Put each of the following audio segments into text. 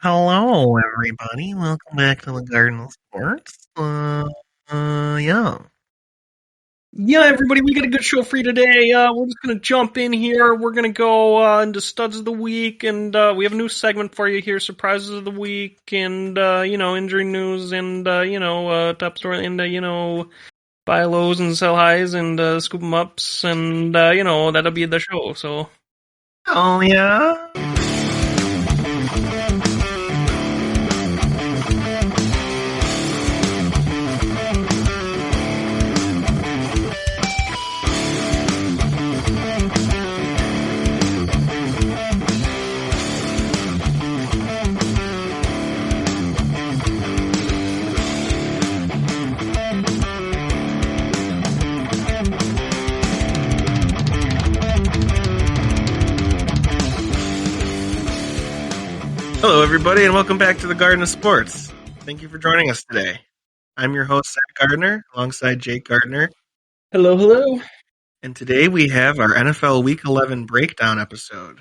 Hello, everybody. Welcome back to the Garden of Sports. Yeah. Yeah, everybody, we got a good show for you today. We're just going to jump in here. We're going to go into Studs of the Week, and we have a new segment for you here, Surprises of the Week, and, injury news, and, top story, and, buy lows and sell highs, and scoop them ups, and, that'll be the show, so... Oh, yeah. Hello, everybody, and welcome back to the Garden of Sports. Thank you for joining us today. I'm your host, Zach Gardner, alongside Jake Gardner. Hello, hello. And today we have our NFL Week 11 breakdown episode.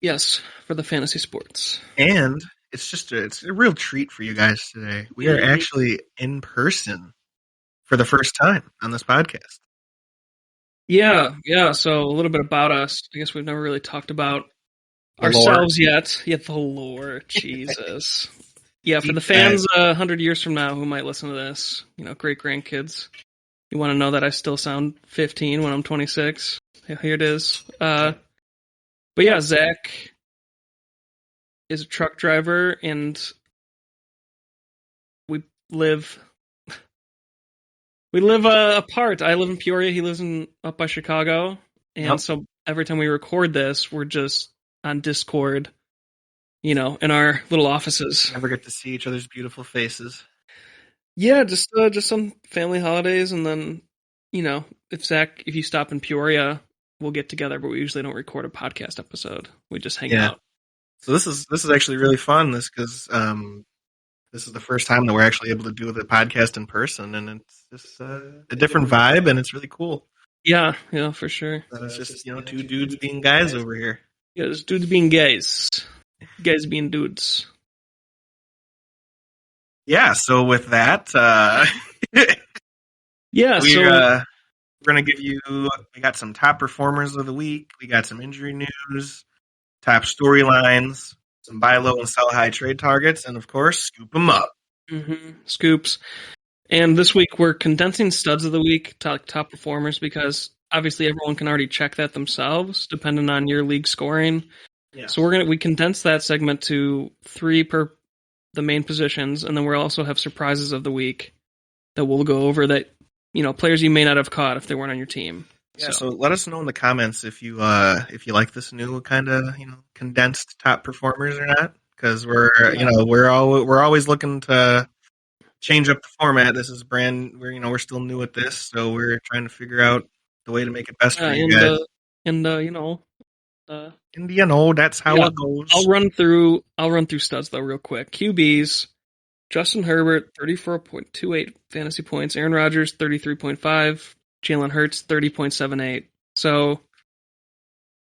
Yes, for the fantasy sports. And it's a real treat for you guys today. We are actually in person for the first time on this podcast. Yeah, so a little bit about us. I guess we've never really talked about ourselves yet. Yeah, the lore, Jesus. Yeah, for the fans 100 years from now who might listen to this, great grandkids, you want to know that I still sound 15 when I'm 26. Here it is. But yeah, Zach is a truck driver, and we live apart. I live in Peoria. He lives up by Chicago, and so every time we record this, we're just on Discord, in our little offices. Never get to see each other's beautiful faces. Yeah, just some family holidays, and then, if you stop in Peoria, we'll get together, but we usually don't record a podcast episode. We just hang out. So this is actually really fun, because this is the first time that we're actually able to do the podcast in person, and it's just a different vibe, and it's really cool. Yeah, for sure. It's just, two dudes being guys over here. Yeah, it's dudes being gays. Guys being dudes. Yeah, so with that, we're going to give you, we got some top performers of the week, we got some injury news, top storylines, some buy low and sell high trade targets, and of course, scoop them up. Mm-hmm. Scoops. And this week, we're condensing studs of the week, top performers, because obviously everyone can already check that themselves, depending on your league scoring. Yeah. So we condense that segment to 3 per the main positions, and then we'll also have surprises of the week that we'll go over that, players you may not have caught if they weren't on your team. Yeah, so let us know in the comments if you like this new kind of condensed top performers or not, because we're always looking to change up the format. This is we're still new at this, so we're trying to figure out the way to make it best for you guys. That's how it goes. I'll run through studs though real quick. QBs: Justin Herbert, 34.28 fantasy points. Aaron Rodgers, 33.5. Jalen Hurts, 30.78. So,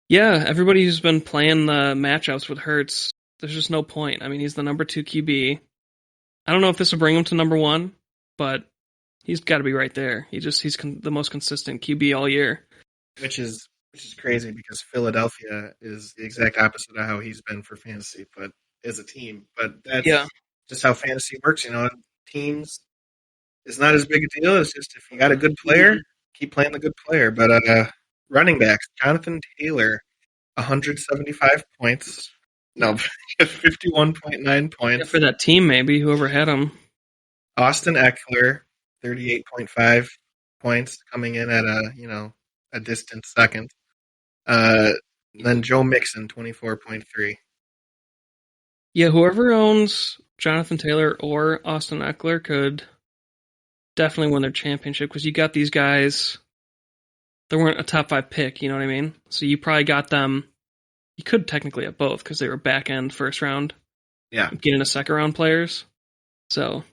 yeah, everybody who's been playing the matchups with Hurts, there's just no point. I mean, he's the number 2 QB. I don't know if this will bring him to number 1, but he's got to be right there. He's the most consistent QB all year. Which is crazy, because Philadelphia is the exact opposite of how he's been for fantasy, but as a team. But that's just how fantasy works. Teams, it's not as big a deal. It's just if you got a good player, keep playing the good player. But running backs, Jonathan Taylor, 175 points. No, 51.9 points. Yeah, for that team, maybe, whoever had him. Austin Eckler, 38.5 points, coming in at a distant second. Then Joe Mixon, 24.3. Yeah, whoever owns Jonathan Taylor or Austin Eckler could definitely win their championship, because you got these guys, they weren't a top 5 pick, you know what I mean? So you probably got them, you could technically have both, because they were back-end first round. Yeah. Getting a second-round players. So,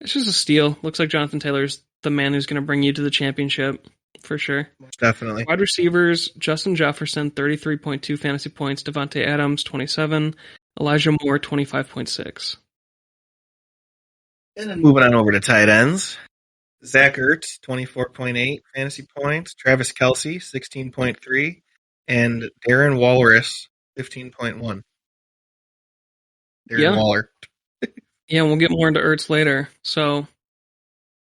it's just a steal. Looks like Jonathan Taylor's the man who's going to bring you to the championship, for sure. Definitely. Wide receivers: Justin Jefferson, 33.2 fantasy points. Davonte Adams, 27. Elijah Moore, 25.6. And then moving on over to tight ends. Zach Ertz, 24.8 fantasy points. Travis Kelce, 16.3. And Darren Walrus, 15.1. Darren Waller. Yeah, we'll get more into Ertz later. So,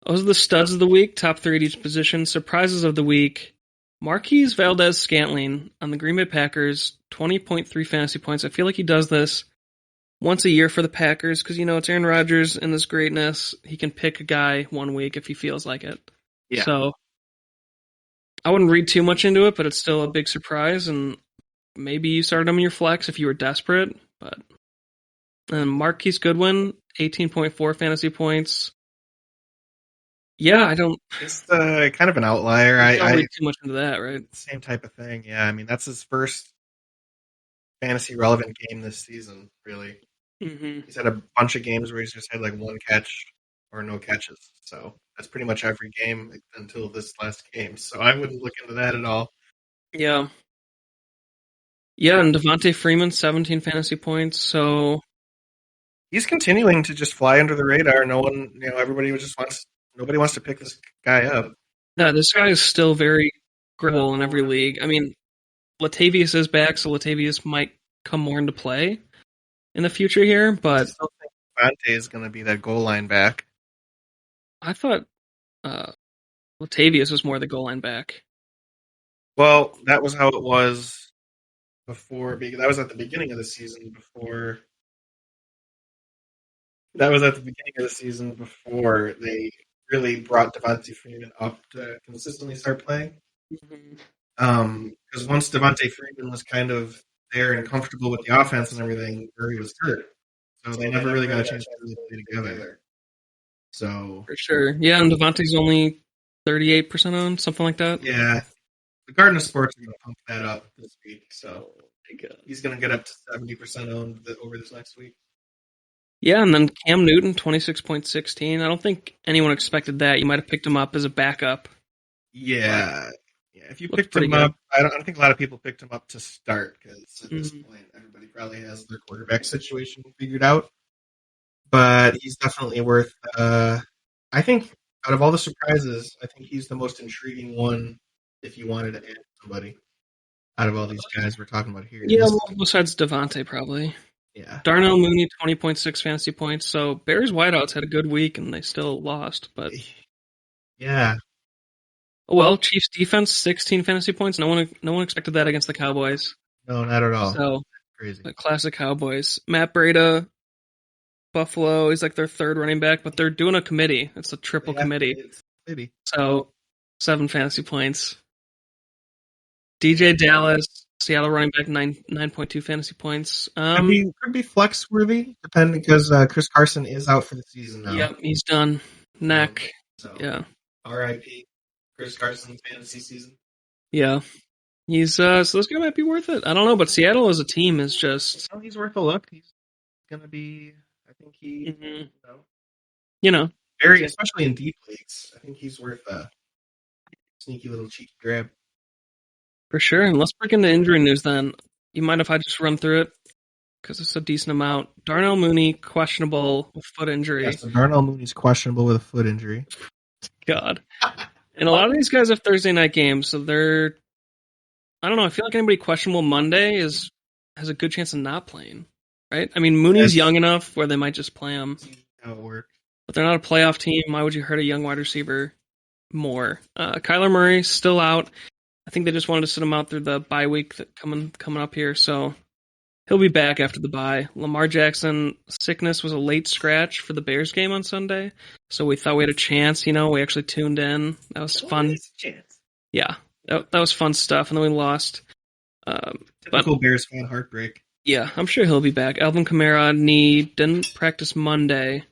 those are the studs of the week, top 3 at each position. Surprises of the week. Marquise Valdez-Scantling on the Green Bay Packers, 20.3 fantasy points. I feel like he does this once a year for the Packers because, it's Aaron Rodgers and this greatness. He can pick a guy one week if he feels like it. Yeah. So, I wouldn't read too much into it, but it's still a big surprise, and maybe you started him in your flex if you were desperate. But Marquise Goodwin, 18.4 fantasy points. Yeah, I don't. It's kind of an outlier. I don't read too much into that, right? Same type of thing. Yeah, I mean that's his first fantasy relevant game this season. Really, He's had a bunch of games where he's just had like one catch or no catches. So that's pretty much every game until this last game. So I wouldn't look into that at all. Yeah. Yeah, and Davonte Freeman, 17 fantasy points. So he's continuing to just fly under the radar. No one, nobody wants to pick this guy up. No, this guy is still very credible in every league. I mean, Latavius is back, so Latavius might come more into play in the future here, but I still think Davonte is going to be that goal line back. I thought Latavius was more the goal line back. Well, that was how it was before. That was at the beginning of the season before. That was at the beginning of the season before they really brought Davonte Freeman up to consistently start playing. Because once Davonte Freeman was kind of there and comfortable with the offense and everything, Murray was hurt. So they never really got a chance to really play together. So for sure. Yeah, and Devontae's only 38% owned, something like that. Yeah. The Garden of Sports are going to pump that up this week. So he's going to get up to 70% owned over this next week. Yeah, and then Cam Newton, 26.16. I don't think anyone expected that. You might have picked him up as a backup. Yeah. If you picked him up, I don't think a lot of people picked him up to start because at this point, everybody probably has their quarterback situation figured out. But he's definitely worth, I think, out of all the surprises, I think he's the most intriguing one if you wanted to add somebody out of all these guys we're talking about here. Yeah, besides Davonte, probably. Yeah. Darno Mooney, 20.6 fantasy points. So Bears wideouts had a good week, and they still lost. But yeah. Well, Chiefs defense, 16 fantasy points. No one expected that against the Cowboys. No, not at all. So crazy. The classic Cowboys. Matt Breida, Buffalo, he's like their third running back, but they're doing a committee. It's a triple committee. So 7 fantasy points. DJ Dallas, Seattle running back, 9.2 fantasy points. Could be flex worthy, depending because Chris Carson is out for the season now. Yep, he's done. Neck. Yeah. R.I.P. Chris Carson's fantasy season. Yeah. He's so this guy might be worth it. I don't know, but Seattle as a team is just he's worth a look. He's gonna be I think he very especially in deep leagues, I think he's worth a sneaky little cheap grab. For sure. And let's break into injury news then. You mind if I just run through it? Because it's a decent amount. Darnell Mooney, questionable with foot injury. Yes, Darnell Mooney's questionable with a foot injury. God. And a lot of these guys have Thursday night games, so they're I don't know, I feel like anybody questionable Monday has a good chance of not playing. Right? I mean, Mooney's young enough where they might just play him. How it works. But they're not a playoff team. Why would you hurt a young wide receiver more? Kyler Murray still out. I think they just wanted to sit him out through the bye week that coming up here, so he'll be back after the bye. Lamar Jackson sickness was a late scratch for the Bears game on Sunday, so we thought we had a chance. We actually tuned in. That was fun. Yeah, that was fun stuff, and then we lost. Typical Bears fan heartbreak. Yeah, I'm sure he'll be back. Alvin Kamara knee didn't practice Monday,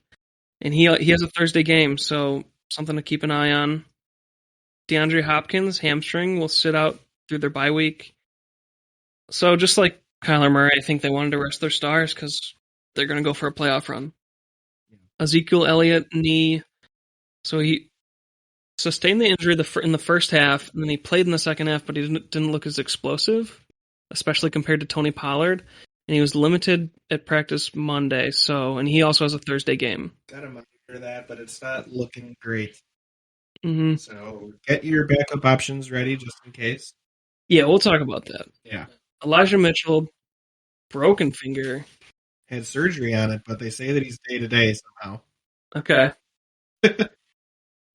and he has a Thursday game, so something to keep an eye on. DeAndre Hopkins, hamstring, will sit out through their bye week. So just like Kyler Murray, I think they wanted to rest their stars because they're going to go for a playoff run. Yeah. Ezekiel Elliott, knee. So he sustained the injury in the first half, and then he played in the second half, but he didn't look as explosive, especially compared to Tony Pollard. and he was limited at practice Monday. And he also has a Thursday game. Gotta monitor that, but it's not looking great. Mm-hmm. So get your backup options ready just in case. Yeah, we'll talk about that. Yeah. Elijah Mitchell, broken finger. Had surgery on it, but they say that he's day to day somehow. Okay. I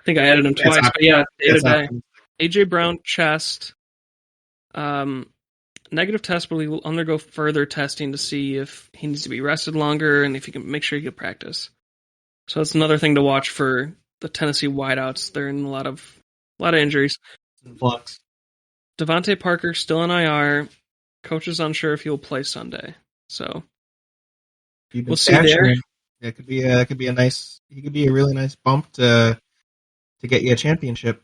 think I added him twice, but yeah, day to day. AJ Brown, chest. Negative test, but we will undergo further testing to see if he needs to be rested longer and if he can make sure he can practice. So that's another thing to watch for the Tennessee wideouts. They're in a lot of injuries. In flux. Devontae Parker still on IR. Coach is unsure if he will play Sunday. So we'll see there. It could be a nice. He could be a really nice bump to get you a championship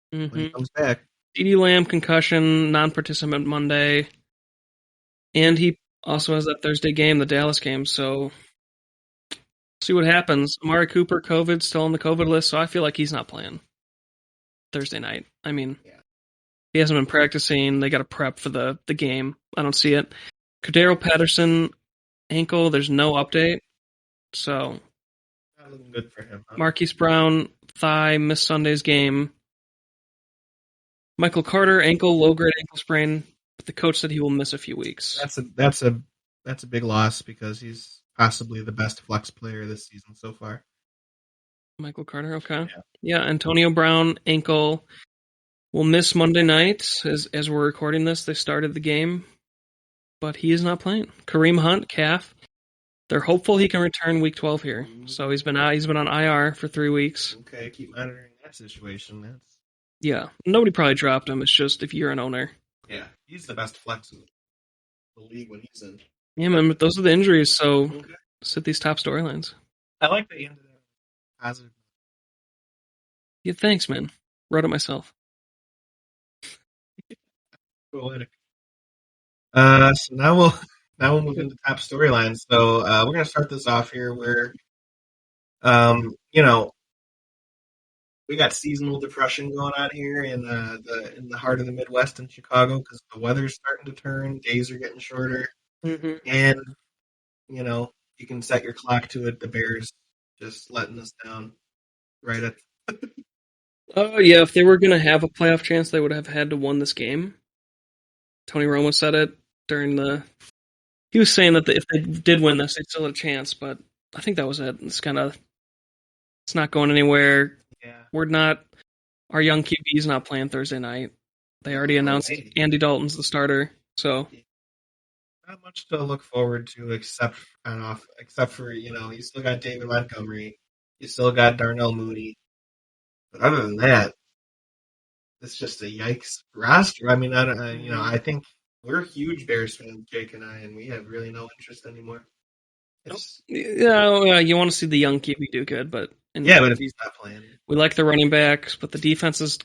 when he comes back. CeeDee Lamb concussion, non-participant Monday, and he also has that Thursday game, the Dallas game. So see what happens. Amari Cooper, COVID, still on the COVID list, so I feel like he's not playing Thursday night. I mean, he hasn't been practicing. They got to prep for the game. I don't see it. Cordero Patterson, ankle. There's no update. So not looking good for him. Huh? Marquise Brown, thigh, missed Sunday's game. Michael Carter, ankle, low-grade ankle sprain, but the coach said he will miss a few weeks. That's a big loss because he's possibly the best flex player this season so far. Michael Carter, okay. Yeah, Antonio Brown, ankle, will miss Monday night. As we're recording this, they started the game, but he is not playing. Kareem Hunt, calf. They're hopeful he can return week 12 here. So he's been on IR for 3 weeks. Okay, keep monitoring that situation. Yeah, nobody probably dropped him. It's just if you're an owner. Yeah, he's the best flex in the league when he's in. Yeah, man, but those are the injuries, so sit these top storylines. I like that you ended up positive. Yeah, thanks, man. Wrote it myself. Poetic. So now we'll move into top storylines. So we're gonna start this off here where, we got seasonal depression going on here in the heart of the Midwest in Chicago because the weather's starting to turn, days are getting shorter, and you can set your clock to it. The Bears just letting us down right at. Oh yeah, if they were gonna have a playoff chance, they would have had to win this game. Tony Romo said it during the. He was saying that if they did win this, they'd still have a chance, but I think that was it. It's not going anywhere. Yeah. We're not. Our young QB's not playing Thursday night. They already announced Andy Dalton's the starter, so not much to look forward to except for you still got David Montgomery, you still got Darno Mooney, but other than that, it's just a yikes roster. I mean, I think we're huge Bears fans, Jake and I, and we have really no interest anymore. Yeah, you want to see the young QB do good, but if he's not playing, we like the running backs, but the defense is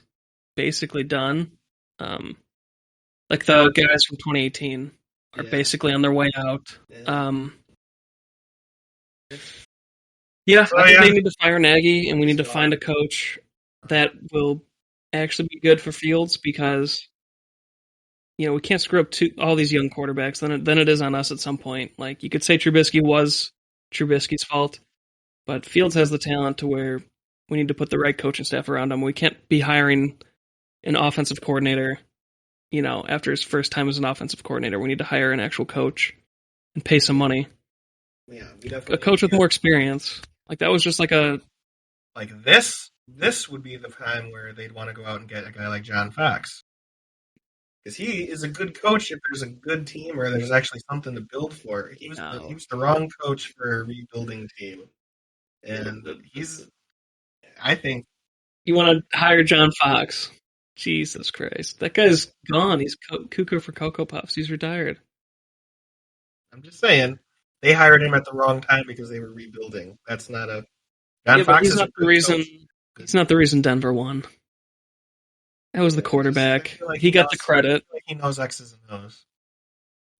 basically done. Like the guys from 2018 are basically on their way out. I think they need to fire Nagy, and we need to find a coach that will actually be good for Fields because we can't screw up all these young quarterbacks. Then it is on us at some point. Like you could say Trubisky was Trubisky's fault, but Fields has the talent to where we need to put the right coaching staff around him. We can't be hiring an offensive coordinator, after his first time as an offensive coordinator. We need to hire an actual coach and pay some money. Yeah, a coach with more experience. Like that was just like this. This would be the time where they'd want to go out and get a guy like John Fox. Because he is a good coach if there's a good team or there's actually something to build for. He was the wrong coach for a rebuilding team. And I think... You want to hire John Fox. Jesus Christ. That guy's gone. He's cuckoo for Cocoa Puffs. He's retired. I'm just saying, they hired him at the wrong time because they were rebuilding. That's not a... John Fox he's not the reason. Coach. He's not the reason Denver won. That was the quarterback. He got the credit. He knows X's and O's.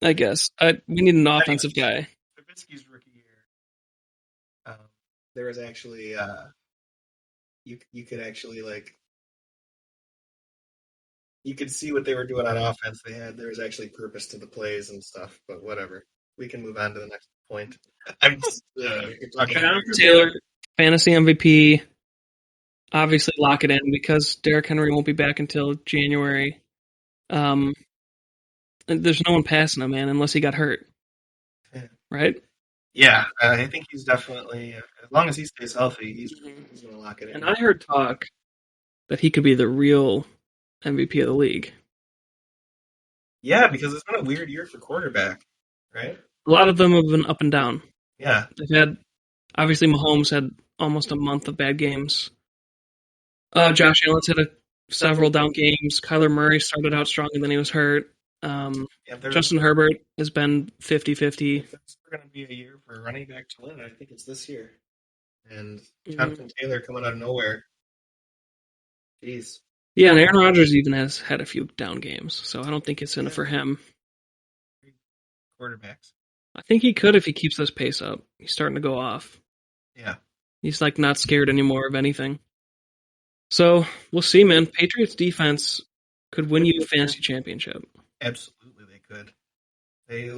I guess. We need an offensive guy. Trubisky's rookie year, there was actually you could actually you could see what they were doing on offense. There was actually purpose to the plays and stuff, but whatever. we can move on to the next point. I'm just talking. Taylor, fantasy MVP. Obviously, lock it in because Derrick Henry won't be back until January. There's no one passing him, man, unless he got hurt. Right? Yeah, I think he's definitely, as long as he stays healthy, he's going to lock it in. And I heard talk that he could be the real MVP of the league. Yeah, because it's been a weird year for quarterback, right? A lot of them have been up and down. Yeah. They've had, obviously, Mahomes had almost a month of bad games. Josh Allen's had several down games. Kyler Murray started out strong and then he was hurt. Justin Herbert has been 50-50. If it's going to be a year for a running back to win, I think it's this year. And Jonathan Taylor coming out of nowhere. Jeez. Yeah, and Aaron Rodgers even has had a few down games, so I don't think it's in it for him. Quarterbacks. I think he could if he keeps this pace up. He's starting to go off. Yeah. He's like not scared anymore of anything. So we'll see, man. Patriots defense could win you a fantasy championship. Absolutely, they could. They're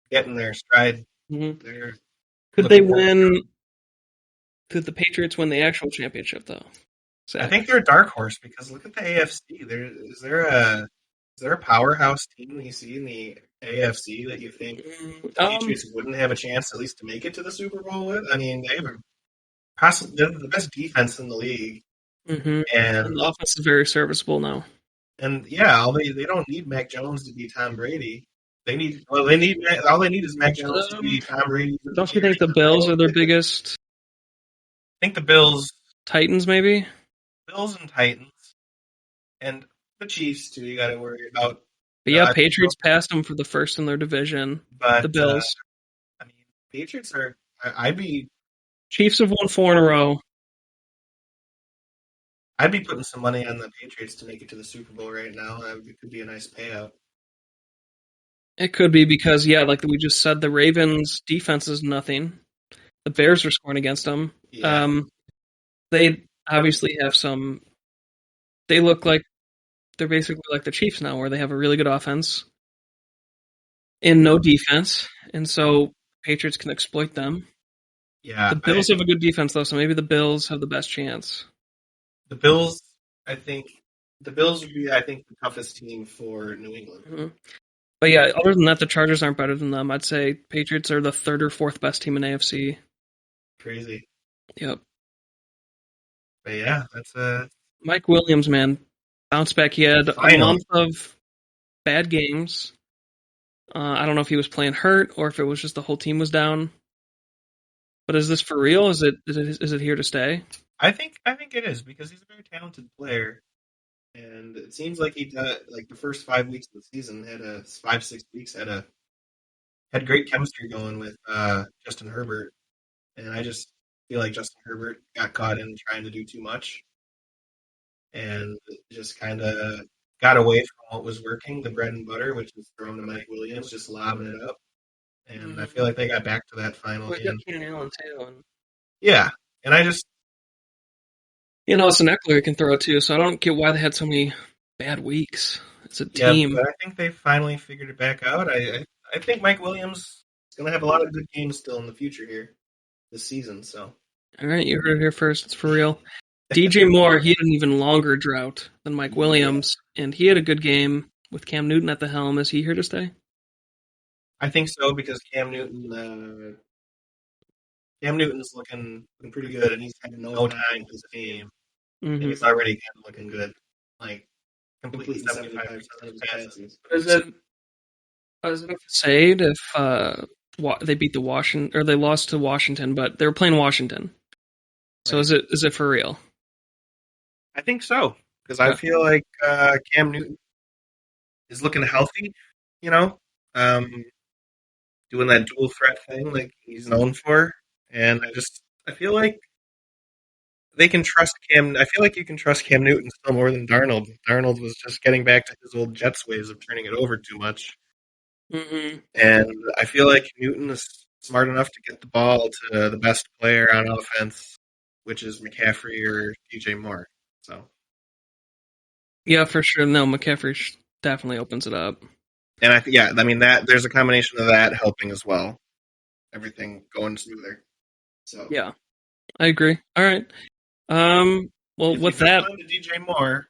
getting their stride. Mm-hmm. Could they win? Could the Patriots win the actual championship though? I think they're a dark horse because look at the AFC. Is there a powerhouse team you see in the AFC that you think the Patriots wouldn't have a chance at least to make it to the Super Bowl with? I mean, they're the best defense in the league, and the offense is very serviceable now. And yeah, they don't need Mac Jones to be Tom Brady. All they need is Mac Jones to be Tom Brady. Don't you think the Bills are their biggest? I think the Bills, Titans maybe. Bills and Titans, and the Chiefs too. You got to worry about. But yeah, Patriots passed them for the first in their division. But the Bills. I mean, Patriots are. Chiefs have won 4 in a row. I'd be putting some money on the Patriots to make it to the Super Bowl right now. It could be a nice payout. It could be because, yeah, like we just said, the Ravens' defense is nothing. The Bears are scoring against them. Yeah. They obviously have some. They look like they're basically like the Chiefs now, where they have a really good offense and no defense, and so Patriots can exploit them. Yeah, the Bills have a good defense though, so maybe the Bills have the best chance. The Bills, would be, the toughest team for New England. Mm-hmm. But yeah, other than that, the Chargers aren't better than them. I'd say Patriots are the 3rd or 4th best team in AFC. Crazy. Yep. But yeah, that's Mike Williams, man, bounce back. He had a month of bad games. I don't know if he was playing hurt or if it was just the whole team was down. But is this for real? Is it here to stay? I think it is because he's a very talented player, and it seems like he like the first 5 weeks of the season had 5-6 weeks had great chemistry going with Justin Herbert, and I just feel like Justin Herbert got caught in trying to do too much, and just kind of got away from what was working, the bread and butter, which is throwing to Mike Williams, just lobbing it up, and I feel like they got back to that finally. Well, Keenan Allen too. Yeah, and I just. Austin Eckler can throw it too, so I don't get why they had so many bad weeks. It's a team. Yeah, but I think they finally figured it back out. I think Mike Williams is going to have a lot of good games still in the future here this season. So, all right, you heard it here first. It's for real. DJ Moore, he had an even longer drought than Mike Williams, and he had a good game with Cam Newton at the helm. Is he here to stay? I think so because Cam Newton's looking pretty good, and he's had no time with his team. And he's already kind of looking good, like completely 75% of his passes. Is it a fade if they beat the Washington or they lost to Washington, but they were playing Washington? So right. Is it for real? I think so because I feel like Cam Newton is looking healthy, doing that dual threat thing like he's known for. And I feel like they can trust Cam. I feel like you can trust Cam Newton still more than Darnold. Darnold was just getting back to his old Jets ways of turning it over too much. Mm-hmm. And I feel like Newton is smart enough to get the ball to the best player on offense, which is McCaffrey or DJ Moore. So, yeah, for sure. No, McCaffrey definitely opens it up. And I mean that there's a combination of that helping as well. Everything going smoother. So yeah, I agree. All right. Well, if you with hang that, on to DJ Moore,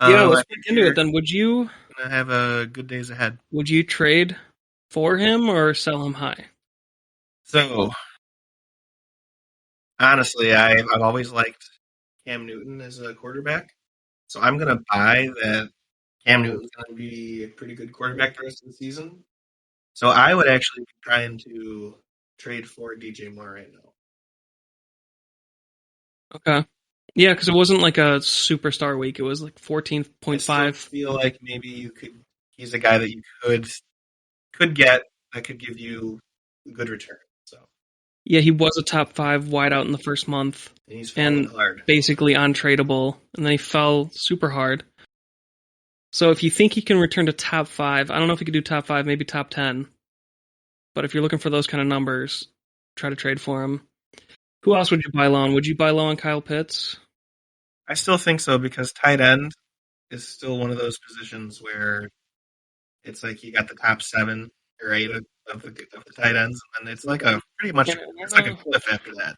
yeah, I let's think get into you're it then. gonna have a good days ahead. Would you trade for him or sell him high? So honestly, I've always liked Cam Newton as a quarterback. So I'm gonna buy that Cam Newton's gonna be a pretty good quarterback the rest of the season. So I would actually be trying to trade for DJ Moore right now. Okay. Yeah, because it wasn't like a superstar week. It was like I still 14.5. feel like maybe he's a guy that you could get that could give you a good return. So Yeah, he was a top 5 wideout in the first month and he's fallen and hard. basically untradeable. And then he fell super hard. So if you think he can return to top 5, I don't know if he could do top 5, maybe top 10. But if you're looking for those kind of numbers, try to trade for him. Who else would you buy low on? Would you buy low on Kyle Pitts? I still think so because tight end is still one of those positions where it's like you got the top 7 or 8 of the tight ends, and then it's like a pretty much it's like a cliff after that.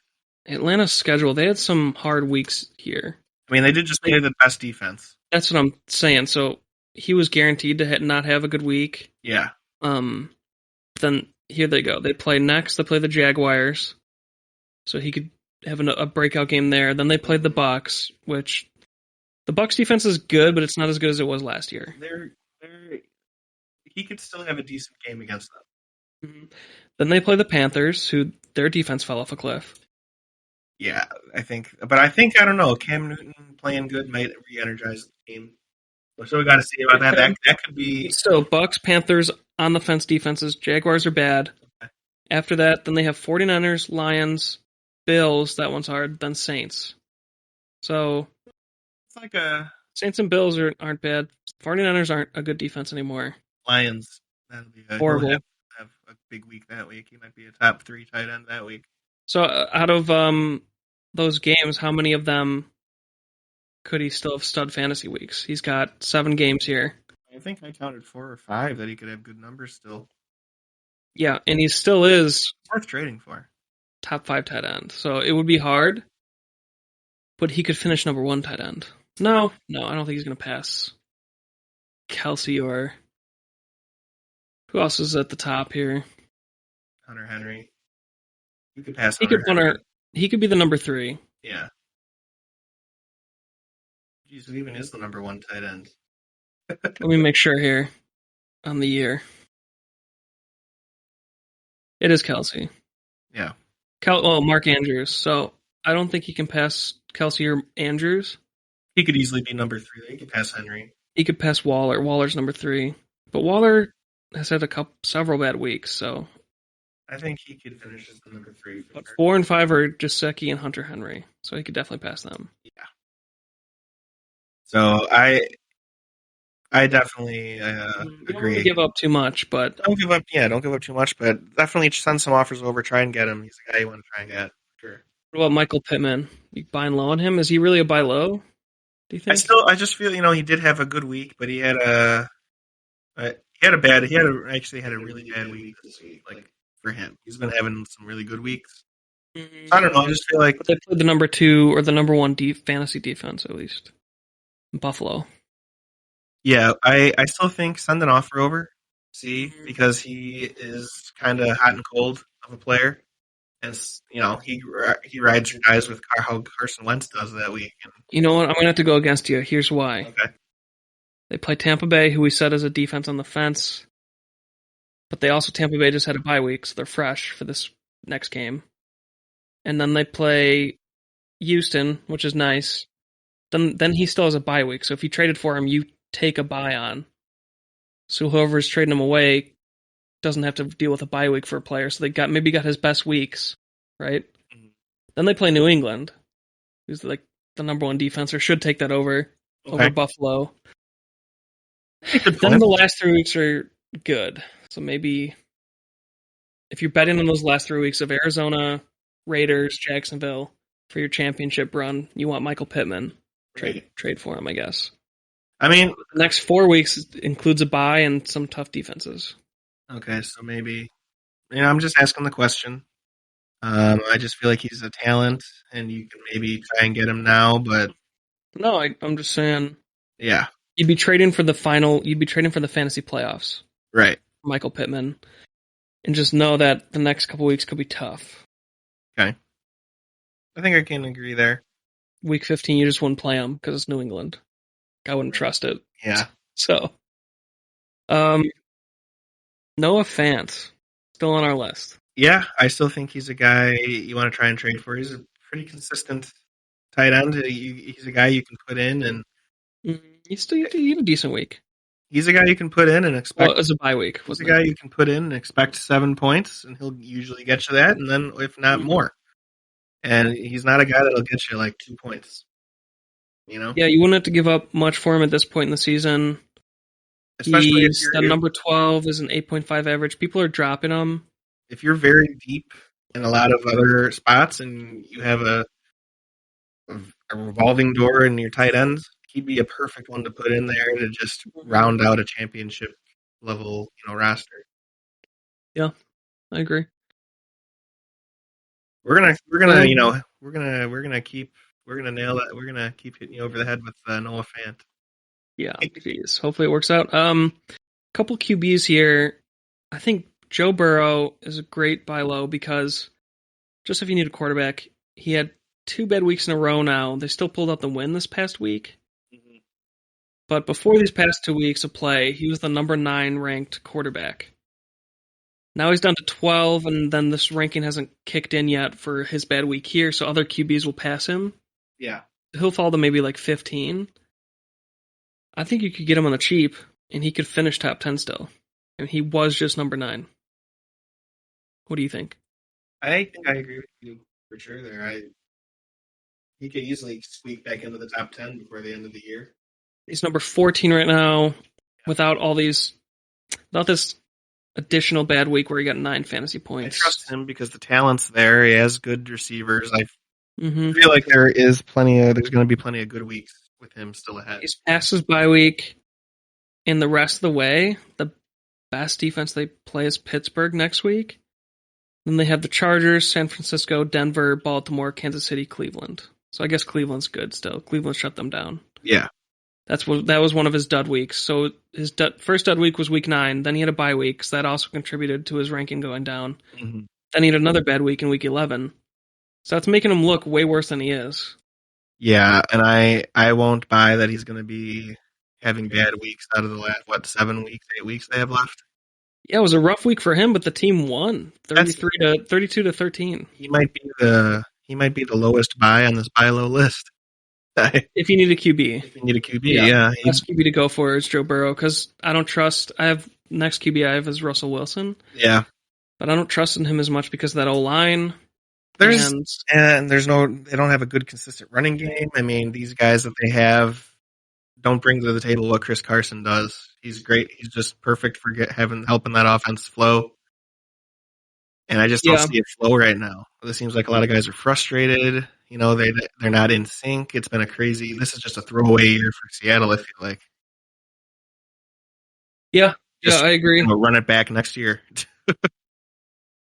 Atlanta's schedule, they had some hard weeks here. I mean, they did just play the best defense. That's what I'm saying. So he was guaranteed to not have a good week. Yeah. Then here they go. They play next. They play the Jaguars, so he could have a breakout game there. Then they played the Bucs, which the Bucs defense is good, but it's not as good as it was last year. He could still have a decent game against them. Mm-hmm. Then they play the Panthers, who their defense fell off a cliff. Yeah, I think I don't know. Cam Newton playing good might re-energize the team. So we got to see about that. That could be still Bucs, Panthers on the fence defenses. Jaguars are bad. Okay. After that, then they have 49ers, Lions, Bills. That one's hard. Then Saints. So it's like a Saints and Bills aren't bad. 49ers aren't a good defense anymore. Lions. That'll be horrible. Have a big week that week. He might be a top 3 tight end that week. So out of those games, how many of them could he still have stud fantasy weeks? He's got 7 games here. I think I counted 4 or 5 that he could have good numbers still. Yeah, and he still is worth trading for. Top 5 tight end. So it would be hard, but he could finish number 1 tight end. No, I don't think he's going to pass Kelsey or who else is at the top here? Hunter Henry. You could pass. He could be the number 3. Yeah. Jeez, it even is the number 1 tight end. Let me make sure here on the year. It is Kelsey. Yeah. Mark Andrews. So I don't think he can pass Kelsey or Andrews. He could easily be number 3. He could pass Henry. He could pass Waller. Waller's number 3. But Waller has had several bad weeks, so I think he could finish as the number 3. But 4 and 5 are Gesicki and Hunter Henry, so he could definitely pass them. Yeah. So I definitely agree. Don't give up too much, but don't give up. Yeah, don't give up too much, but definitely send some offers over. Try and get him. He's a guy you want to try and get. Sure. What about Michael Pittman? You buying low on him? Is he really a buy low? Do you think? I just feel he did have a good week, but he actually had a really bad week this week. Like for him, he's been having some really good weeks. Mm-hmm. So I don't know. I just feel like they played the number 2 or the number 1 fantasy defense at least. Buffalo. Yeah, I still think send an offer over. See, because he is kind of hot and cold of a player, and he rides or dies with how Carson Wentz does that week. And, you know what? I'm gonna have to go against you. Here's why. Okay. They play Tampa Bay, who we said is a defense on the fence, but Tampa Bay just had a bye week, so they're fresh for this next game. And then they play Houston, which is nice. Then he still has a bye week, so if you traded for him, you take a bye on. So whoever's trading him away doesn't have to deal with a bye week for a player. So they maybe got his best weeks, right? Mm-hmm. Then they play New England, who's like the number 1 defense, or should take that over Buffalo. Then the last 3 weeks are good. So maybe if you're betting on those last 3 weeks of Arizona, Raiders, Jacksonville for your championship run, you want Michael Pittman. Trade for him, I guess. I mean, the next 4 weeks includes a bye and some tough defenses. Okay, so maybe I'm just asking the question. I just feel like he's a talent, and you can maybe try and get him now, but No, I'm just saying yeah, you'd be trading for the final. You'd be trading for the fantasy playoffs, right. Michael Pittman, and just know that the next couple weeks could be tough. Okay, I think I can agree there. Week 15, you just wouldn't play him because it's New England. I wouldn't trust it. Yeah, So, um, Noah Fant still on our list. yeah. I still think he's a guy you want to try and trade for. He's a pretty consistent tight end. He's a guy you can put in, and He had a decent week. he's a guy you can put in and expect. Well, it was a bye week. He's a guy you can put in and expect 7 points, and he'll usually get you that, and then if not more. And he's not a guy that'll get you like 2 points. Yeah, you wouldn't have to give up much for him at this point in the season. Especially He's the number 12 is an 8.5 average. People are dropping him. if you're very deep in a lot of other spots and you have a revolving door in your tight ends, he'd be a perfect one to put in there to just round out a championship level, roster. Yeah, I agree. We're gonna keep nail that. We're gonna keep hitting you over the head with Noah Fant. Yeah, geez. Hopefully it works out. Couple QBs here. I think Joe Burrow is a great buy low because just if you need a quarterback, he had 2 bad weeks in a row now. They still pulled out the win this past week. Mm-hmm. But before these past 2 weeks of play, he was the number 9 ranked quarterback. Now he's down to 12, and then this ranking hasn't kicked in yet for his bad week here, so other QBs will pass him. Yeah. He'll fall to maybe like 15. I think you could get him on the cheap, and he could finish top 10 still. And he was just number 9. What do you think? I think I agree with you for sure there. He could easily squeak back into the top 10 before the end of the year. He's number 14 right now, without this additional bad week where he got 9 fantasy points. I trust him because the talent's there. He has good receivers. I feel like there's going to be plenty of good weeks with him still ahead. He's past his bye week, and the rest of the way, the best defense they play is Pittsburgh next week. Then they have the Chargers, San Francisco, Denver, Baltimore, Kansas City, Cleveland. So I guess Cleveland's good still. Cleveland shut them down. Yeah. That was one of his dud weeks. So his first dud week was week 9. Then he had a bye week, so that also contributed to his ranking going down. Mm-hmm. Then he had another bad week in week 11. So that's making him look way worse than he is. Yeah, and I won't buy that he's going to be having bad weeks out of the last 7 weeks, 8 weeks they have left. Yeah, it was a rough week for him, but the team won 32 to 13. He might be the lowest buy on this buy low list. If you need a QB. If you need a QB, yeah. Best QB to go for is Joe Burrow because I don't trust. Next QB I have is Russell Wilson. Yeah. But I don't trust in him as much because of that O-line. They don't have a good consistent running game. I mean, these guys that they have don't bring to the table what Chris Carson does. He's great. He's just perfect for helping that offense flow. And I just don't see it flow right now. It seems like a lot of guys are frustrated. They're not in sync. It's been this is just a throwaway year for Seattle, I feel like. Yeah, I agree. Run it back next year.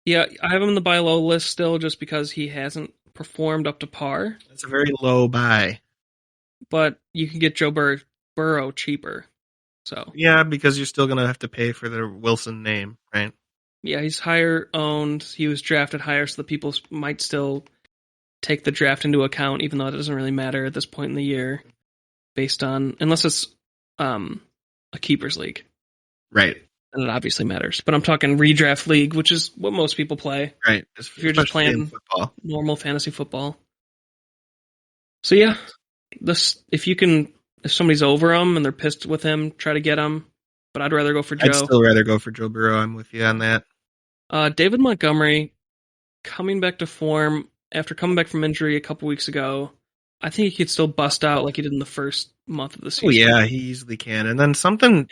Yeah, I have him in the buy low list still just because he hasn't performed up to par. It's a very low buy. But you can get Joe Burrow cheaper. So yeah, because you're still going to have to pay for the Wilson name, right? Yeah, he's higher owned. He was drafted higher, so the people might still take the draft into account, even though it doesn't really matter at this point in the year, unless it's a keepers league. Right. And it obviously matters. But I'm talking redraft league, which is what most people play. Right. If you're just playing normal fantasy football. So yeah, if somebody's over him and they're pissed with him, try to get him. But I'd rather go for Joe. I'd still rather go for Joe Burrow. I'm with you on that. David Montgomery, coming back to form after coming back from injury a couple weeks ago, I think he could still bust out like he did in the first month of the season. Oh yeah, he easily can. And then something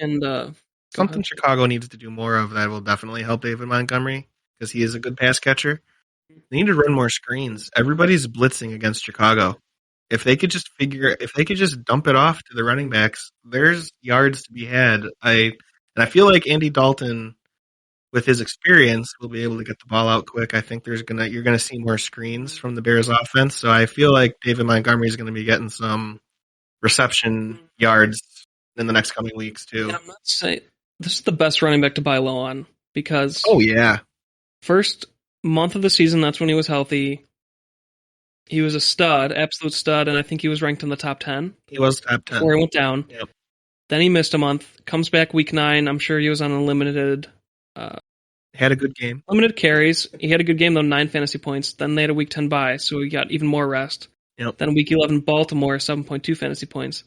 Chicago needs to do more of that will definitely help David Montgomery because he is a good pass catcher. They need to run more screens. Everybody's blitzing against Chicago. If they could just dump it off to the running backs, there's yards to be had. I feel like Andy Dalton, with his experience, will be able to get the ball out quick. I think you're gonna see more screens from the Bears offense. So I feel like David Montgomery is gonna be getting some reception yards in the next coming weeks too. And I'm not saying this is the best running back to buy low on because Oh yeah, first month of the season, that's when he was healthy. He was a stud, absolute stud, and I think he was ranked in the top 10. he was top 10 before he went down. Yep. Then he missed a month, comes back week 9. I'm sure he was on a limited Had a good game. limited carries. He had a good game, though, 9 fantasy points. Then they had a week 10 bye, so he got even more rest. Yep. Then week 11, Baltimore, 7.2 fantasy points.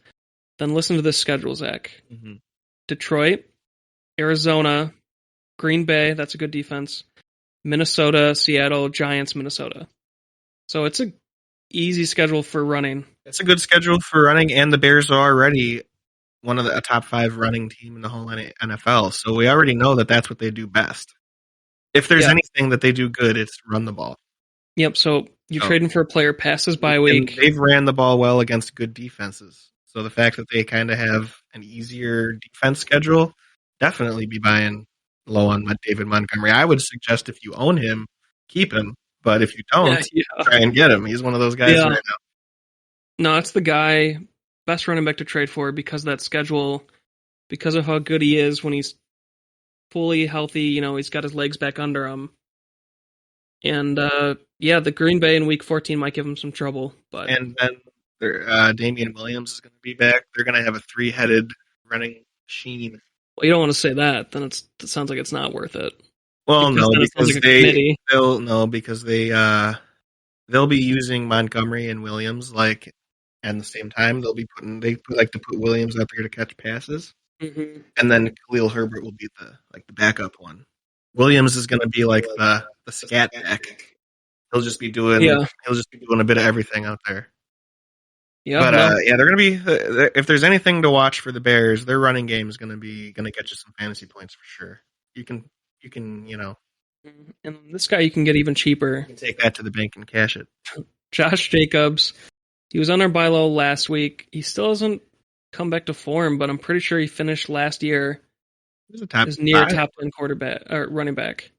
Then listen to this schedule, Zach. Mm-hmm. Detroit, Arizona, Green Bay, that's a good defense. Minnesota, Seattle, Giants, Minnesota. So it's a easy schedule for running. It's a good schedule for running, and the Bears are already one of a top 5 running team in the whole NFL. So we already know that that's what they do best. If there's anything that they do good, it's run the ball. Yep. So you're trading for a player passes bye week. And they've ran the ball well against good defenses. So the fact that they kind of have an easier defense schedule, definitely be buying low on David Montgomery. I would suggest if you own him, keep him. But if you don't, try and get him. He's one of those guys right now. No, it's the guy, best running back to trade for because of that schedule, because of how good he is when he's fully healthy. He's got his legs back under him. And, the Green Bay in week 14 might give him some trouble. And then Damian Williams is going to be back. They're going to have a 3-headed running machine. Well, you don't want to say that. Then it sounds like it's not worth it. Well, because they'll be using Montgomery and Williams at the same time. They like to put Williams out there to catch passes, and then Khalil Herbert will be the backup one. Williams is going to be like the scat back. He'll just be doing a bit of everything out there. Yeah, but they're going to be. If there's anything to watch for the Bears, their running game is going to get you some fantasy points for sure. You can, and this guy you can get even cheaper. You can take that to the bank and cash it. Josh Jacobs, he was on our buy low last week. He still hasn't come back to form, but I'm pretty sure he finished last year as near top 10 quarterback or running back.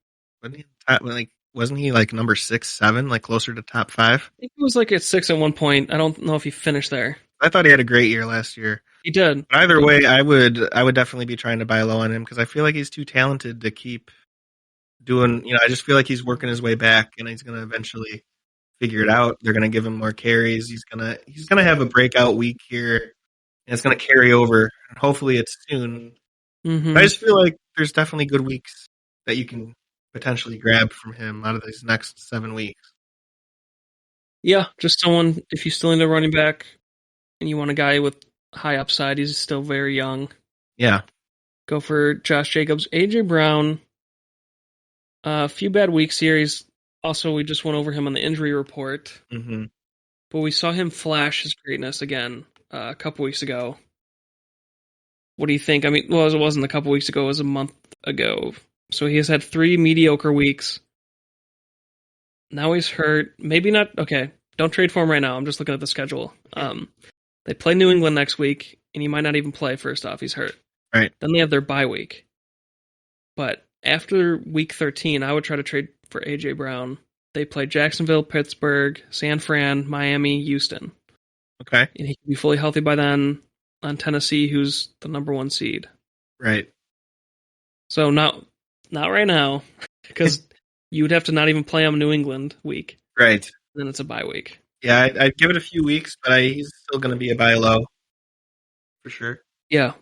Wasn't he number 6, 7, closer to top 5? I think he was at 6 at one point. I don't know if he finished there. I thought he had a great year last year. He did. But either way, I would definitely be trying to buy low on him because I feel like he's too talented to keep doing. I just feel like he's working his way back, and he's going to eventually figure it out. They're going to give him more carries. He's gonna have a breakout week here, and it's going to carry over. And hopefully, it's soon. Mm-hmm. But I just feel like there's definitely good weeks that you can potentially grab from him out of these next 7 weeks. Yeah, just someone, if you still need a running back and you want a guy with high upside, he's still very young. Yeah. Go for Josh Jacobs. AJ Brown, a few bad weeks here. We just went over him on the injury report. Mm-hmm. But we saw him flash his greatness again a couple weeks ago. What do you think? It wasn't a couple weeks ago, it was a month ago. So he has had 3 mediocre weeks. Now he's hurt. Maybe not. Okay, don't trade for him right now. I'm just looking at the schedule. They play New England next week, and he might not even play first off. He's hurt. Right. Then they have their bye week. But after week 13, I would try to trade for A.J. Brown. They play Jacksonville, Pittsburgh, San Fran, Miami, Houston. Okay. And he can be fully healthy by then on Tennessee, who's the number 1 seed. Right. So not right now, because you would have to not even play him New England week. Right. Then it's a bye week. Yeah, I'd give it a few weeks, but he's still going to be a buy low. For sure. Yeah.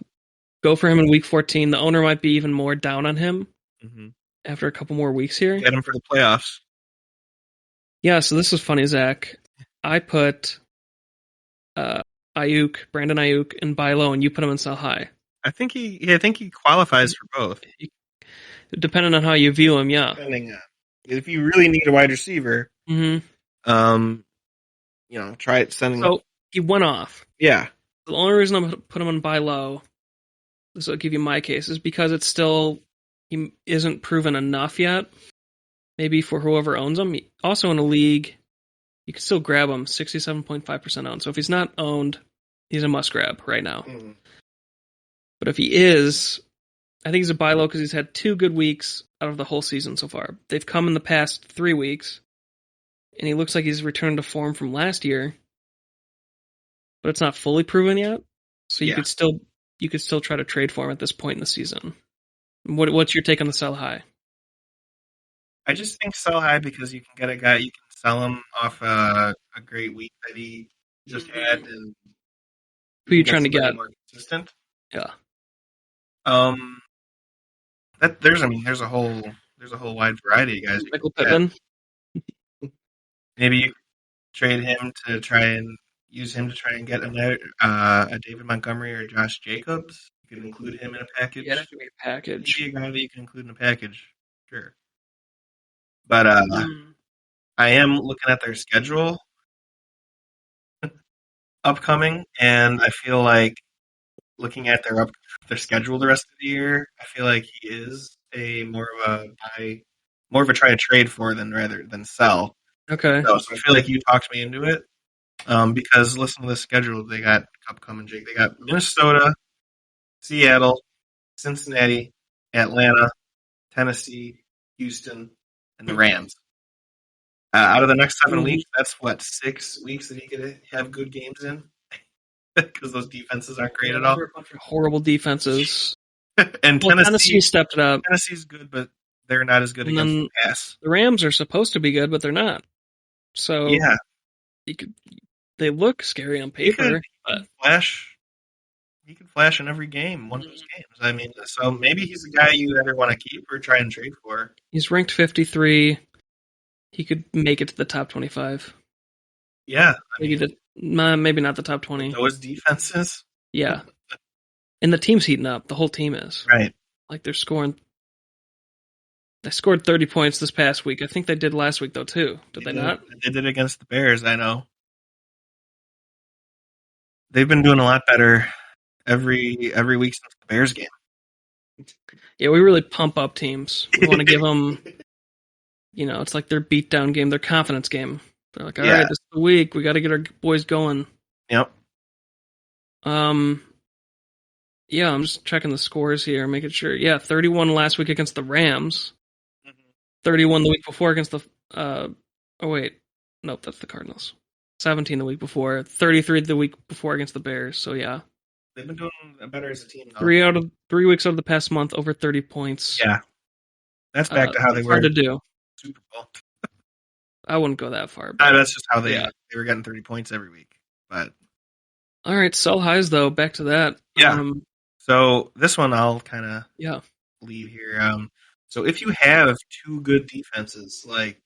Go for him in week 14. The owner might be even more down on him after a couple more weeks here. Get him for the playoffs. Yeah, so this is funny, Zach. I put Brandon Ayuk in buy low, and you put him in sell high. I think he qualifies for both. Depending on how you view him, yeah. If you really need a wide receiver, try sending. So he went off. Yeah. The only reason I'm going to put him on buy low, this will give you my case, is because he isn't proven enough yet. Maybe for whoever owns him. Also in a league, you can still grab him, 67.5% owned. So if he's not owned, he's a must grab right now. Mm. But if he is, I think he's a buy low because he's had 2 good weeks out of the whole season so far. They've come in the past 3 weeks, and he looks like he's returned to form from last year, but it's not fully proven yet. So you could still try to trade for him at this point in the season. What's your take on the sell high? I just think sell high because you can get a guy, you can sell him off a great week that he just had, and Who are you trying to get? More consistent. Yeah. There's a whole wide variety of guys. Michael Pittman. Maybe you trade him to try and use him to try and get a David Montgomery or Josh Jacobs. You can include him in a package. Yeah, that could be a package. Maybe a guy that you can include in a package. Sure. But I am looking at their schedule upcoming, and I feel like looking at their schedule the rest of the year, I feel like he is more of a try to trade for rather than sell. Okay. So I feel like you talked me into it because listen to the schedule they got upcoming, Jake. They got Minnesota, Seattle, Cincinnati, Atlanta, Tennessee, Houston, and the Rams. Out of the next 7 weeks, that's 6 weeks that he could have good games in because those defenses aren't great at all. A bunch of horrible defenses. And Tennessee stepped it up. Tennessee's good, but they're not as good against the pass. The Rams are supposed to be good, but they're not. So yeah, they look scary on paper. He could flash in every game, one of those games. I mean, so maybe he's a guy you either want to keep or try and trade for. He's ranked 53. He could make it to the top 25. Yeah. Maybe not the top 20. Those defenses? Yeah. And the team's heating up. The whole team is. Right. Like they're scoring. They scored 30 points this past week. I think they did last week, though, too. Did they not? They did against the Bears, I know. They've been doing a lot better every week since the Bears game. Yeah, we really pump up teams. We want to give them, it's like their beatdown game, their confidence game. They're like, all right, this is the week. We got to get our boys going. Yep. Yeah, I'm just checking the scores here, making sure. Yeah, 31 last week against the Rams. 31 the week before against the. Nope, that's the Cardinals. 17 the week before. 33 the week before against the Bears. So yeah, they've been doing better as a team. Though. 3 weeks out of the past month, over 30 points. Yeah, that's back to how they were. Hard to do. Super Bowl. I wouldn't go that far. But that's just how they were getting 30 points every week. But all right, sell highs though. Back to that. Yeah. So this one I'll kind of leave here. So if you have 2 good defenses, like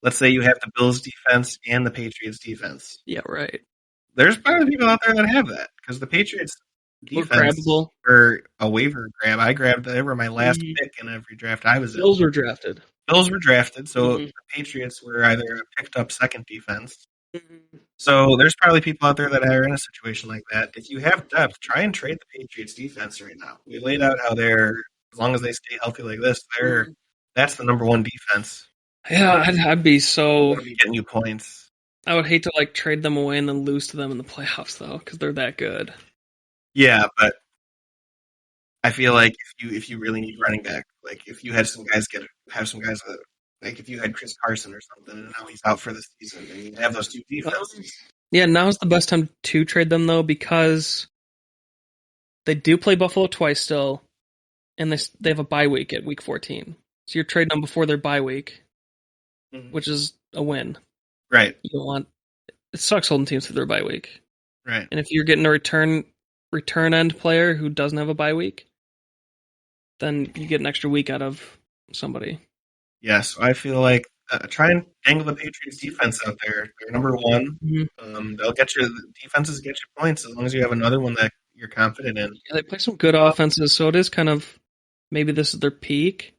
let's say you have the Bills defense and the Patriots defense. Yeah, right. There's probably people out there that have that because the Patriots defense were a waiver grab. They were my last pick in every draft I was in. Bills were drafted. So the Patriots were either a picked up second defense. So there's probably people out there that are in a situation like that. If you have depth, try and trade the Patriots defense right now. We laid out how as long as they stay healthy like this, that's the number 1 defense. Yeah, I'd be so getting you points. I would hate to trade them away and then lose to them in the playoffs though, because they're that good. Yeah, but I feel like if you really need running back, like if you had some guys like if you had Chris Carson or something, and now he's out for the season, and you have those 2 defenses. Yeah, now's the best time to trade them though, because they do play Buffalo twice still, and they have a bye week at week 14. So you're trading them before their bye week, which is a win. Right. You don't want it sucks holding teams through their bye week. Right. And if you're getting a return end player who doesn't have a bye week, then you get an extra week out of somebody. Yes, I feel like try and angle the Patriots defense out there. They're number 1. They'll defenses get you points as long as you have another one that you're confident in. Yeah, they play some good offenses, so it is kind of maybe this is their peak.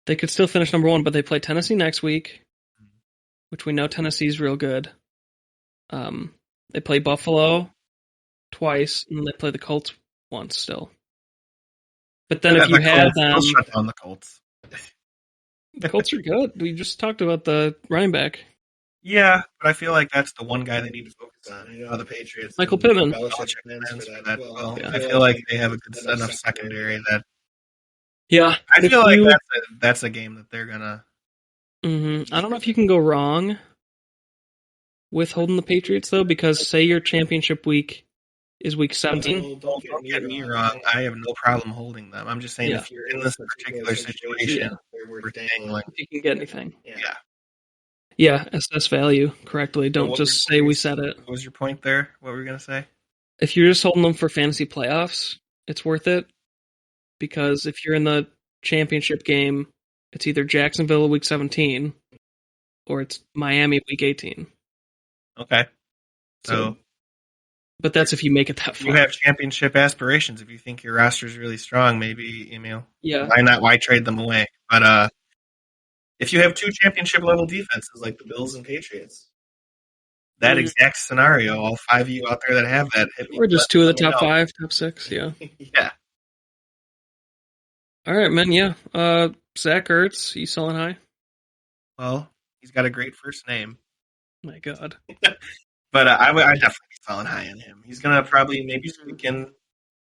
They could still finish number 1, but they play Tennessee next week, which we know Tennessee's real good. They play Buffalo twice, and they play the Colts once still. But then if you have them... They'll shut down the Colts. The Colts are good. We just talked about the running back. Yeah, but I feel like that's the one guy they need to focus on. You know how the Patriots Michael and Pittman. Belichick fans for that. Well, Yeah. I feel like they have a good enough secondary that Yeah, I but feel like that's a game that they're gonna. I don't know if you can go wrong with holding the Patriots though, because say your championship week is week 17. Well, don't get me wrong. I have no problem holding them. I'm just saying if you're in this particular situation, we're saying like if you can get anything. yeah. Yeah, assess value correctly. Don't just say we said it. What was your point there? What were you gonna say? If you're just holding them for fantasy playoffs, it's worth it because if you're in the championship game, it's either Jacksonville week 17 or it's Miami week 18. Okay. So but that's if you make it that far. You have championship aspirations. If you think your roster is really strong, maybe Yeah. Why trade them away? But if you have two championship level defenses like the Bills and Patriots, that exact scenario, all five of you out there that have that, or just two of the top 5, top 6, yeah. Yeah. All right, man. Yeah. Zach Ertz, he's selling high. Well, he's got a great first name. My God. But I definitely be selling high on him. He's gonna probably maybe sneak in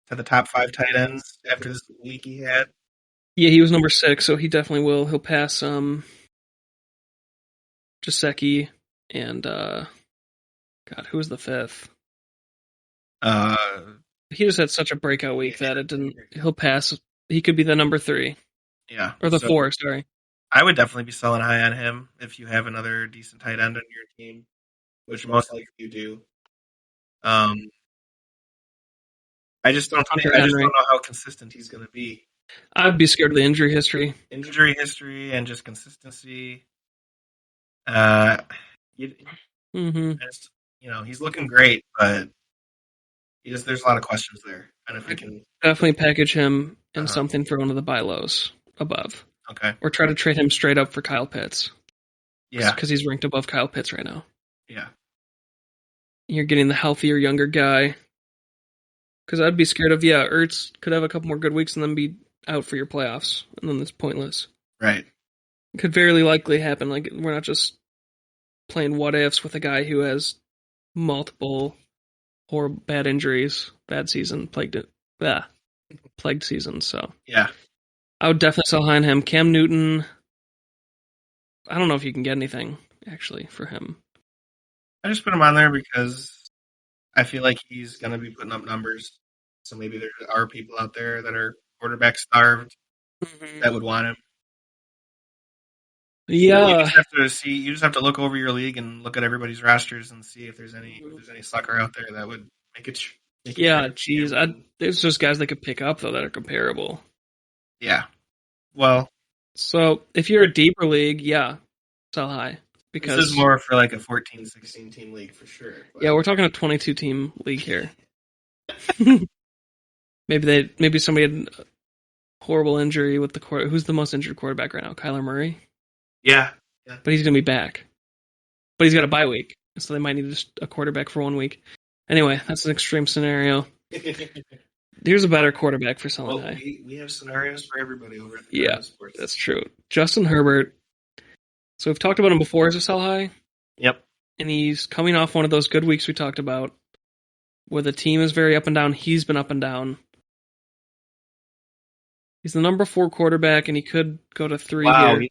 to the top 5 tight ends after this week he had. Yeah, he was number 6, so he definitely will. He'll pass Gesicki and God, who was the 5th? He just had such a breakout week that it didn't. He'll pass. He could be the number 3. Yeah, or the 4. Sorry. I would definitely be selling high on him if you have another decent tight end on your team, which most likely you do. I just don't know how consistent he's going to be. I'd be scared of the injury history. Injury history and just consistency. He's looking great, but there's a lot of questions there. And if we can definitely package him in something for one of the buy lows above. Okay. Or try to trade him straight up for Kyle Pitts. Yeah. Because he's ranked above Kyle Pitts right now. Yeah. You're getting the healthier, younger guy. Because I'd be scared of, Ertz could have a couple more good weeks and then be out for your playoffs. And then it's pointless. Right. It could very likely happen. Like, we're not just playing what ifs with a guy who has multiple horrible bad injuries, bad season, plagued season. So yeah, I would definitely sell high on him. Cam Newton, I don't know if you can get anything actually for him. I just put him on there because I feel like he's going to be putting up numbers. So maybe there are people out there that are quarterback starved that would want him. Yeah, you just have to see. You just have to look over your league and look at everybody's rosters and see if there's any sucker out there that would make it. There's just guys they could pick up though that are comparable. Yeah. Well, so if you're a deeper league, sell high because this is more for like a 14, 16 team league for sure. But... Yeah, we're talking a 22 team league here. maybe somebody had a horrible injury with the quarter. Who's the most injured quarterback right now? Kyler Murray. Yeah. But he's going to be back. But he's got a bye week, so they might need just a quarterback for 1 week. Anyway, that's an extreme scenario. Here's a better quarterback for selling high. We have scenarios for everybody over at the Sports. That's true. Justin Herbert. So we've talked about him before as a sell high. Yep. And he's coming off one of those good weeks we talked about, where the team is very up and down. He's been up and down. He's the number 4 quarterback, and he could go to 3 here.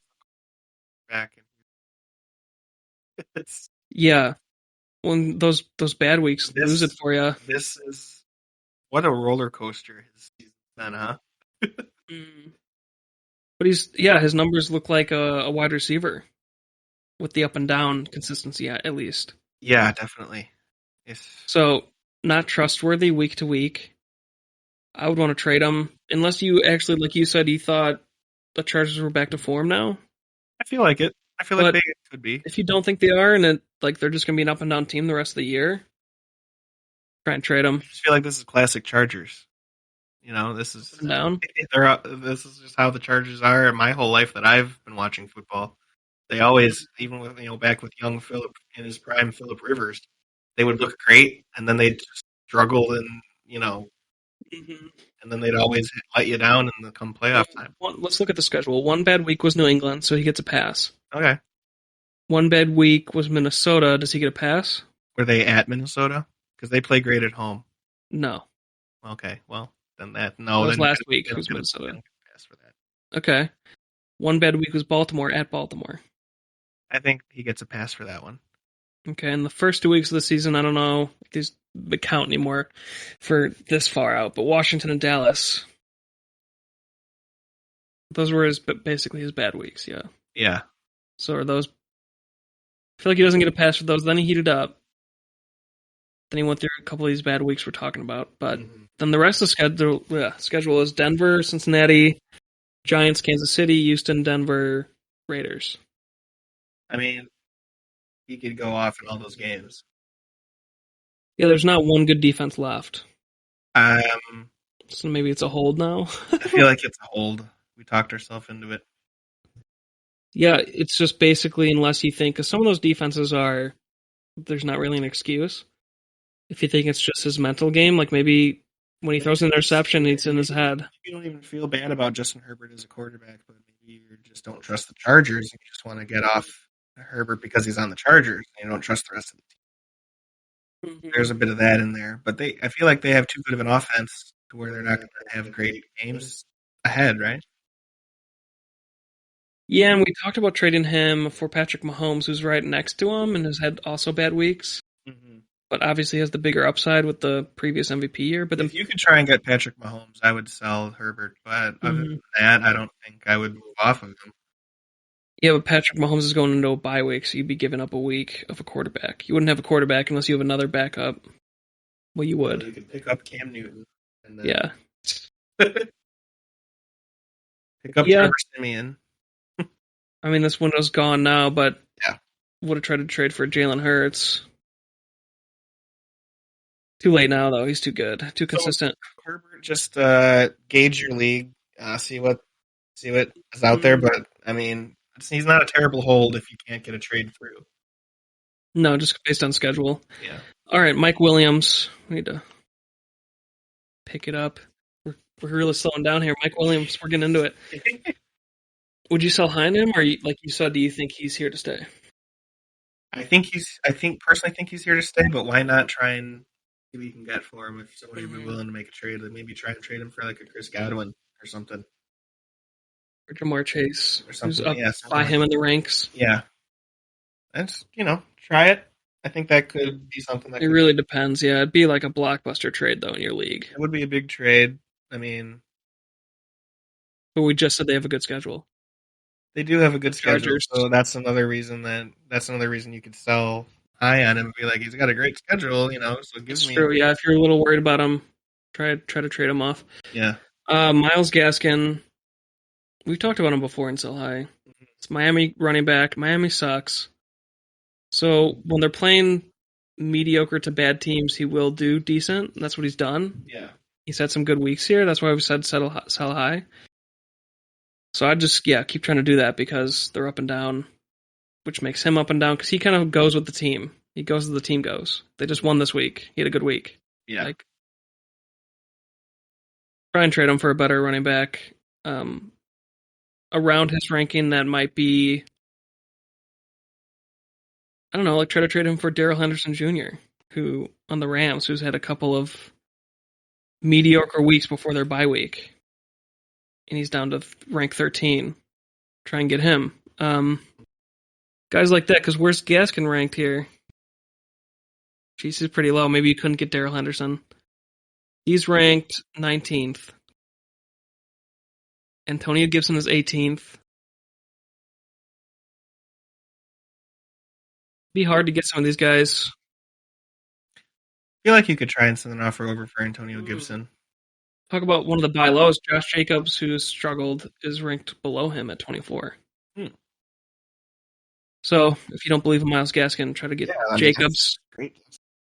Back. Yeah. When those bad weeks lose it for you. This is what a roller coaster his season's been, huh? But his numbers look like a wide receiver with the up and down consistency at least. Yeah, definitely. So not trustworthy week to week. I would want to trade him unless you actually, like you said, you thought the Chargers were back to form now. I feel like it. I feel like they could be. If you don't think they are, and they're just going to be an up and down team the rest of the year, try and trade them. I just feel like this is classic Chargers. This is down. This is just how the Chargers are. My whole life that I've been watching football, they always, even with back with young Philip in his prime, Philip Rivers, they would look great, and then they'd just struggle, and and then they'd always let you down in the come playoff time. Let's look at the schedule. 1 bad week was New England, so he gets a pass. Okay. One bad week was Minnesota. Does he get a pass? Were they at Minnesota? Because they play great at home. No. Okay, well, then That was last week. Who's Minnesota? Pass for that. Okay. One bad week was Baltimore at Baltimore. I think he gets a pass for that one. Okay, and the first 2 weeks of the season, I don't know if these count anymore for this far out, but Washington and Dallas, those were basically his bad weeks, yeah. Yeah. So are those... I feel like he doesn't get a pass for those. Then he heated up. Then he went through a couple of these bad weeks we're talking about. But then the rest of the schedule is Denver, Cincinnati, Giants, Kansas City, Houston, Denver, Raiders. I mean, he could go off in all those games. Yeah, there's not one good defense left. So maybe it's a hold now. I feel like it's a hold. We talked ourselves into it. Yeah, it's just basically unless you think, because some of those defenses are, there's not really an excuse. If you think it's just his mental game, like maybe when he throws an interception, it's in his head. You don't even feel bad about Justin Herbert as a quarterback, but maybe you just don't trust the Chargers and you just want to get off Herbert because he's on the Chargers and you don't trust the rest of the team. Mm-hmm. There's a bit of that in there, but I feel like they have too good of an offense to where they're not going to have great games ahead, right? Yeah, and we talked about trading him for Patrick Mahomes, who's right next to him and has had also bad weeks. Mm-hmm. But obviously has the bigger upside with the previous MVP year. But if you could try and get Patrick Mahomes, I would sell Herbert. But other than that, I don't think I would move off of him. Yeah, but Patrick Mahomes is going into a bye week, so you'd be giving up a week of a quarterback. You wouldn't have a quarterback unless you have another backup. Well, you would. You could pick up Cam Newton. And then yeah. Pick up Trevor Siemian. I mean, this window's gone now, but yeah, would have tried to trade for Jalen Hurts. Too late now, though. He's too good, too consistent. Herbert, just gauge your league, see what is out there. But I mean, he's not a terrible hold if you can't get a trade through. No, just based on schedule. Yeah. All right, Mike Williams. We need to pick it up. We're really slowing down here. Mike Williams, we're getting into it. Would you sell high on him, or like you said, do you think he's here to stay? I personally think he's here to stay, but why not try and see what you can get for him if somebody would be willing to make a trade? Like maybe try and trade him for like a Chris Goodwin or something. Or Jamar Chase, or something. Who's up by him in the ranks. Yeah. That's, try it. I think that could be something that it really depends. Yeah, it'd be like a blockbuster trade, though, in your league. It would be a big trade. I mean... But we just said they have a good schedule. They do have a good schedule, so that's another reason you could sell high on him and be like, he's got a great schedule, so it gives me... True, yeah, if you're a little worried about him, try to trade him off. Yeah. Myles Gaskin, we've talked about him before in Sell High. Mm-hmm. It's Miami running back. Miami sucks. So when they're playing mediocre to bad teams, he will do decent. That's what he's done. Yeah. He's had some good weeks here. That's why we said sell high. So I just, keep trying to do that because they're up and down, which makes him up and down because he kind of goes with the team. He goes as the team goes. They just won this week. He had a good week. Yeah. Try and trade him for a better running back. Around his ranking, that might be, I don't know, try to trade him for Darrell Henderson Jr., who, on the Rams, who's had a couple of mediocre weeks before their bye week. And he's down to rank 13. Try and get him. Guys like that, because where's Gaskin ranked here? Jeez, he's pretty low. Maybe you couldn't get Darrell Henderson. He's ranked 19th. Antonio Gibson is 18th. Be hard to get some of these guys. I feel like you could try and send an offer over for Antonio Gibson. Talk about one of the buy lows. Josh Jacobs, who's struggled, is ranked below him at 24. So, if you don't believe in Myles Gaskin, try to get Jacobs. Great.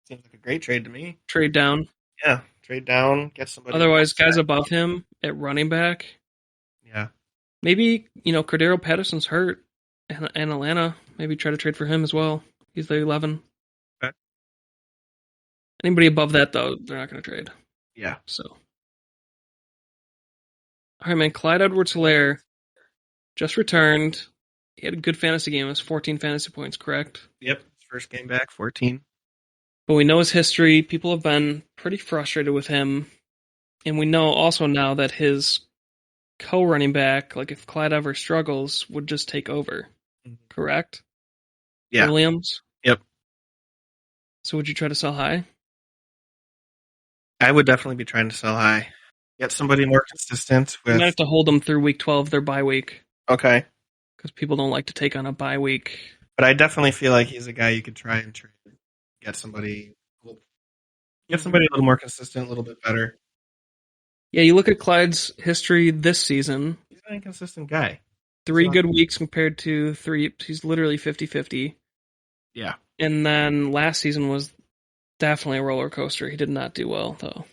Seems like a great trade to me. Trade down. Yeah, trade down, get somebody. Otherwise, guys above him at running back. Yeah. Maybe, Cordero Patterson's hurt in Atlanta. Maybe try to trade for him as well. He's the 11. Okay. Anybody above that, though, they're not going to trade. Yeah. So. All right, man. Clyde Edwards-Lair just returned. He had a good fantasy game. It was 14 fantasy points, correct? Yep. First game back, 14. But we know his history. People have been pretty frustrated with him. And we know also now that his co-running back, like if Clyde ever struggles, would just take over. Correct? Yeah. Williams? Yep. So would you try to sell high? I would definitely be trying to sell high. Get somebody more consistent You with. might have to hold them through week 12, their bye week. Okay. Because people don't like to take on a bye week. But I definitely feel like he's a guy you could try and trade. Get somebody a little more consistent, a little bit better. Yeah, you look at Clyde's history this season. He's an inconsistent guy. 3 good weeks compared to 3. He's literally 50-50. Yeah. And then last season was definitely a roller coaster. He did not do well, though.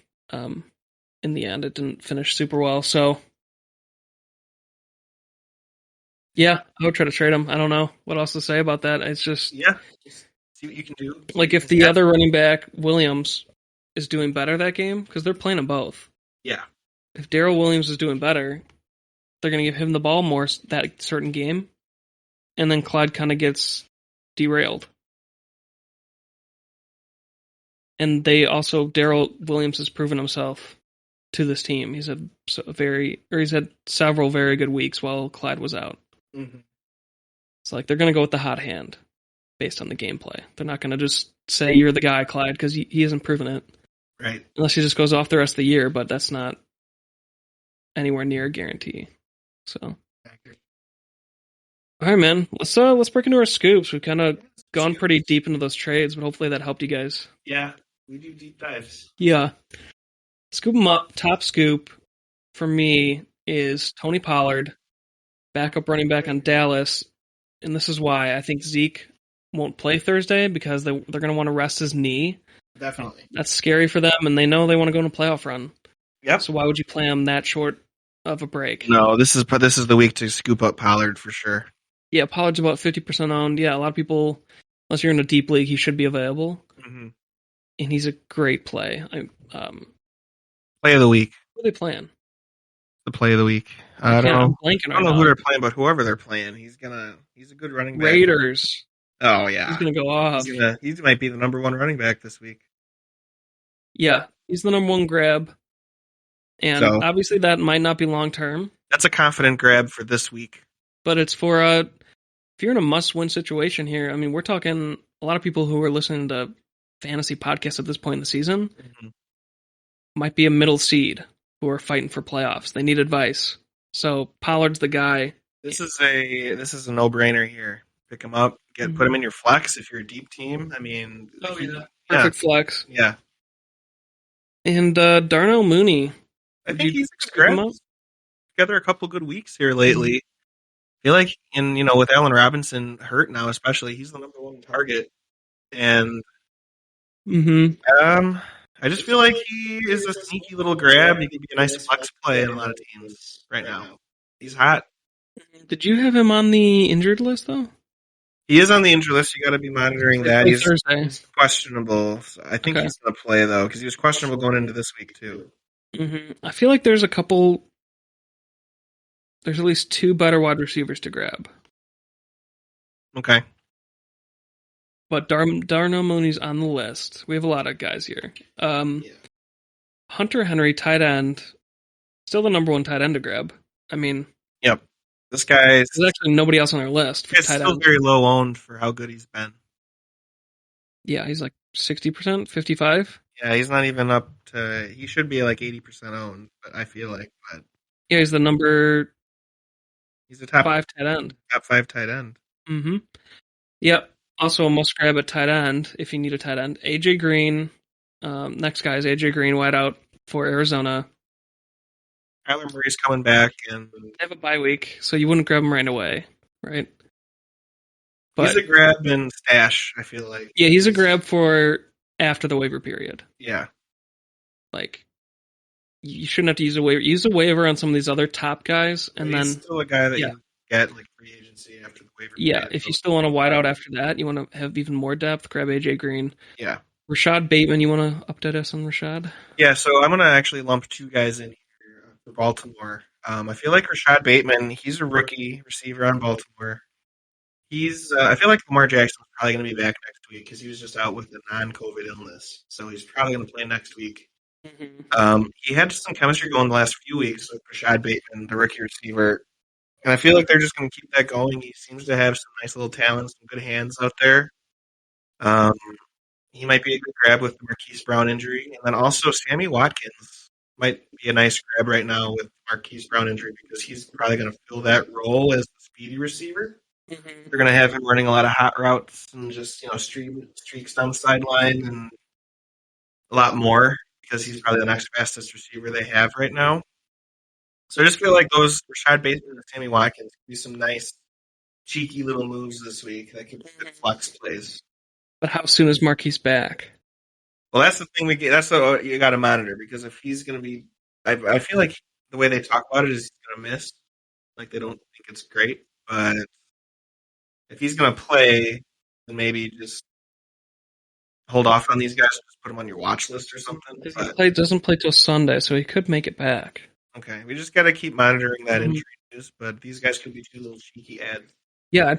In the end, it didn't finish super well. So, yeah, I would try to trade him. I don't know what else to say about that. It's just... Yeah. Just see what you can do. Like, if the other running back, Williams, is doing better that game, because they're playing them both. Yeah. If Darrell Williams is doing better, they're going to give him the ball more that certain game, and then Clyde kind of gets derailed. And Darrell Williams has proven himself to this team. He's had several very good weeks while Clyde was out. Mm-hmm. It's like they're going to go with the hot hand based on the gameplay. They're not going to just say you're the guy, Clyde, because he hasn't proven it. Right. Unless he just goes off the rest of the year, but that's not anywhere near a guarantee. So, all right, man. Let's break into our scoops. We've kind of gone pretty deep into those trades, but hopefully that helped you guys. Yeah, we do deep dives. Yeah. Scoop them up. Top scoop for me is Tony Pollard, backup running back on Dallas, and this is why I think Zeke won't play Thursday because they're going to want to rest his knee. Definitely. That's scary for them, and they know they want to go on a playoff run. Yep. So why would you play him that short of a break? No, this is the week to scoop up Pollard for sure. Yeah, Pollard's about 50% owned. Yeah, a lot of people, unless you're in a deep league, he should be available. Mm-hmm. And he's a great play. Play of the week. Who are they playing? The play of the week. I don't know. I don't know who they're playing, but whoever they're playing, he's a good running back. Raiders. Oh yeah, he's gonna go off. He might be the number one running back this week. Yeah, he's the number one grab, and obviously that might not be long term. That's a confident grab for this week. But it's for if you're in a must-win situation here. I mean, we're talking a lot of people who are listening to fantasy podcasts at this point in the season might be a middle seed who are fighting for playoffs. They need advice. So Pollard's the guy. This is a no-brainer here. Pick him up, put him in your flex if you're a deep team. I mean, perfect flex. Yeah. And Darno Mooney. I think he's together a couple good weeks here lately. I feel like with Allen Robinson hurt now, especially, he's the number one target. And I just feel like he is a sneaky little grab. He could be a nice flex play in a lot of teams right now. He's hot. Did you have him on the injured list, though? He is on the injured list. You got to be monitoring that. He's questionable. So I think he's going to play, though, because he was questionable going into this week, too. I feel like there's at least 2 better wide receivers to grab. Okay. But Darno Mooney's on the list. We have a lot of guys here. Hunter Henry, tight end, still the number one tight end to grab. I mean... Yep. This guy is... There's actually nobody else on our list. He's still very low owned for how good he's been. Yeah, he's like 60%, 55%. Yeah, he's not even up to... He should be like 80% owned, but I feel like... But yeah, he's the number... He's a top 5 tight end. Top 5 tight end. Mm-hmm. Yep. Also a must-grab at tight end if you need a tight end. A.J. Green. Next guy is A.J. Green, wideout for Arizona. Kyler Murray's coming back, and they have a bye week, so you wouldn't grab him right away, right? But he's a grab and stash, I feel like. Yeah, he's a grab for after the waiver period. Yeah. Like, you shouldn't have to use a waiver. Use a waiver on some of these other top guys, and he's then... still a guy that you get, like, free agency after the waiver period. Yeah, if you still want to wide out after that, you want to have even more depth, grab A.J. Green. Yeah. Rashad Bateman, you want to update us on Rashad? Yeah, so I'm going to actually lump 2 guys in here for Baltimore. I feel like Rashad Bateman, he's a rookie receiver on Baltimore. I feel like Lamar Jackson is probably going to be back next week because he was just out with a non-COVID illness, so he's probably going to play next week. He had some chemistry going the last few weeks with Rashad Bateman, the rookie receiver, and I feel like they're just going to keep that going. He seems to have some nice little talent, some good hands out there. Um, he might be a good grab with the Marquise Brown injury, and then also Sammy Watkins might be a nice grab right now with Marquise Brown injury because he's probably going to fill that role as the speedy receiver. They're going to have him running a lot of hot routes and just streaks down the sideline and a lot more because he's probably the next fastest receiver they have right now. So I just feel like those Rashad Bateman and Sammy Watkins could be some nice, cheeky little moves this week that could be good flex plays. But how soon is Marquise back? Well, that's the thing we get. That's what you got to monitor because if he's going to be, I feel like the way they talk about it is he's going to miss. Like they don't think it's great, but if he's going to play, then maybe just hold off on these guys. Just put them on your watch list or something. He doesn't play till Sunday, so he could make it back. Okay, we just got to keep monitoring that injury news. But these guys could be two little cheeky ads. Yeah,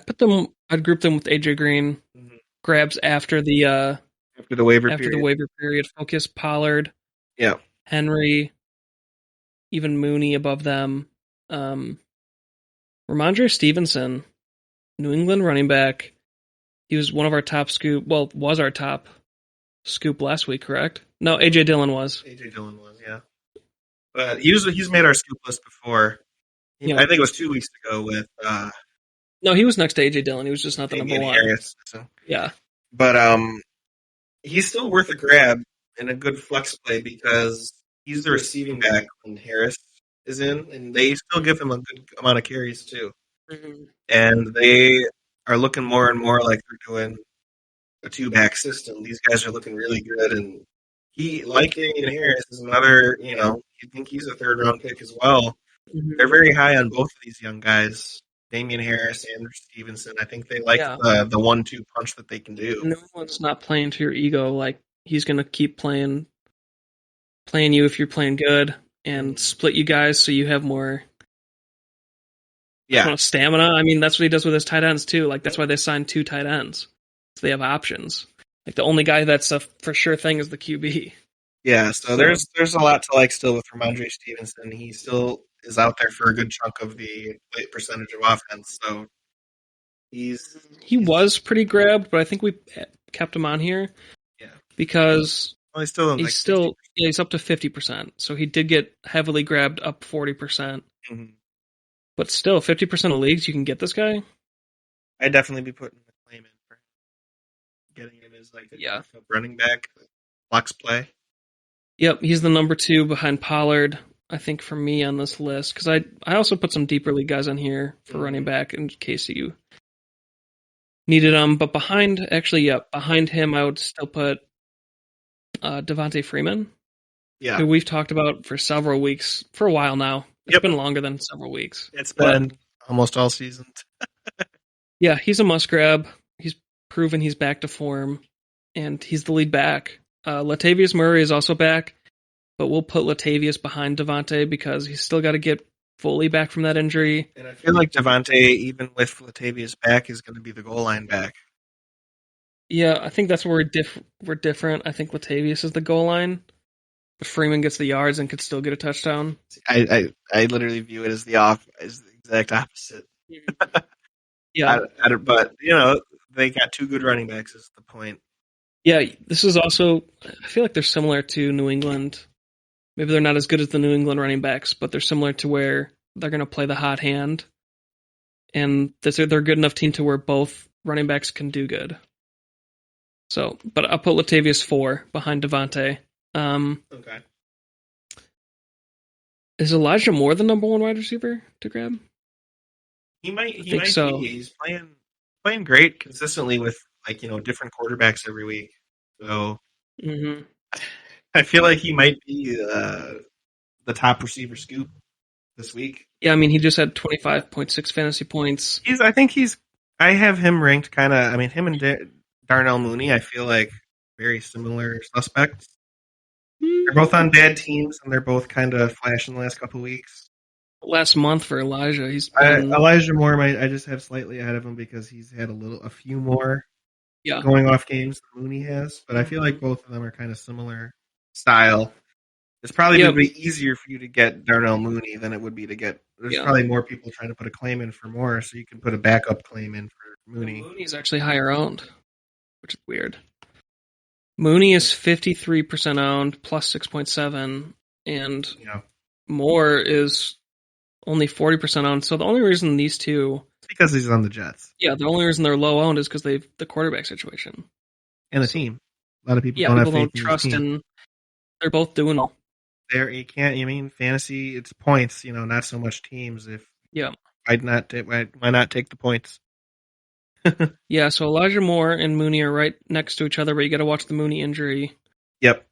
I'd group them with AJ Green. Grabs after the waiver period. Focus Pollard. Yeah. Henry. Even Mooney above them. Ramandra Stevenson, New England running back. He was one of our top scoop. Well, was our top scoop last week, correct? No, AJ Dillon was. AJ Dillon was, yeah. But he's made our scoop list before. I think it was 2 weeks ago with. No, he was next to AJ Dillon. He was just not the number one. Harris, so. Yeah, but he's still worth a grab and a good flex play because he's the receiving back when Harris is in, and they still give him a good amount of carries too. And they are looking more and more like they're doing a two-back system. These guys are looking really good, and he, like Damian Harris, is another. You think he's a third-round pick as well. They're very high on both of these young guys, Damian Harris and Stevenson. I think they like the 1-2 punch that they can do. No one's not playing to your ego. Like he's gonna keep playing you if you're playing good, and split you guys so you have more. Stamina. I mean, that's what he does with his tight ends too. Like that's why they signed 2 tight ends, so they have options. Like the only guy that's a for sure thing is the QB. Yeah, so there's a lot to like still with Ramandra Stevenson. He still is out there for a good chunk of the percentage of offense. So he was pretty grabbed, but I think we kept him on here. Yeah, because he's up to 50%. So he did get heavily grabbed up 40%. But still, 50% of leagues you can get this guy. I'd definitely be putting the claim in for getting him as like a running back flex play. Yep, he's the number 2 behind Pollard, I think, for me on this list. Because I also put some deeper league guys on here for running back in case you needed them. But behind him, I would still put Davonte Freeman, who we've talked about for several weeks, for a while now. It's been longer than several weeks. It's been almost all season. Yeah, he's a must grab. He's proven he's back to form, and he's the lead back. Latavius Murray is also back, but we'll put Latavius behind Davonte because he's still got to get fully back from that injury. And I feel like Davonte, even with Latavius back, is going to be the goal line back. Yeah, I think that's where we're different. I think Latavius is the goal line, but Freeman gets the yards and could still get a touchdown. I literally view it as the exact opposite. Yeah, but they got 2 good running backs. Is the point? Yeah, this is also. I feel like they're similar to New England. Maybe they're not as good as the New England running backs, but they're similar to where they're going to play the hot hand, and they're a good enough team to where both running backs can do good. So, but I'll put Latavius 4 behind Davonte. Okay. Is Elijah Moore the number 1 wide receiver to grab? He might so. Be. He's playing great consistently with different quarterbacks every week. So I feel like he might be the top receiver scoop this week. Yeah, I mean he just had 25.6 fantasy points. I have him ranked kind of. I mean him and Darno Mooney. I feel like very similar suspects. They're both on bad teams and they're both kind of flashing the last couple of weeks. last month for Elijah. He's been Elijah Moore. I just have slightly ahead of him because he's had a few more going off games than Mooney has. But I feel like both of them are kind of similar style. It's probably would be easier for you to get Darno Mooney than it would be to get. There's probably more people trying to put a claim in for Moore, so you can put a backup claim in for Mooney. Mooney's actually higher owned, which is weird. Mooney is 53% owned, plus 6.7, and Moore is only 40% owned. So the only reason these two... It's because he's on the Jets. Yeah, the only reason they're low owned is because they've the quarterback situation. And the team. A lot of people don't have faith in trust in... They're both doing well. You can't. Fantasy, it's points. Not so much teams. Why not take the points? Yeah. So Elijah Moore and Mooney are right next to each other, but you got to watch the Mooney injury. Yep.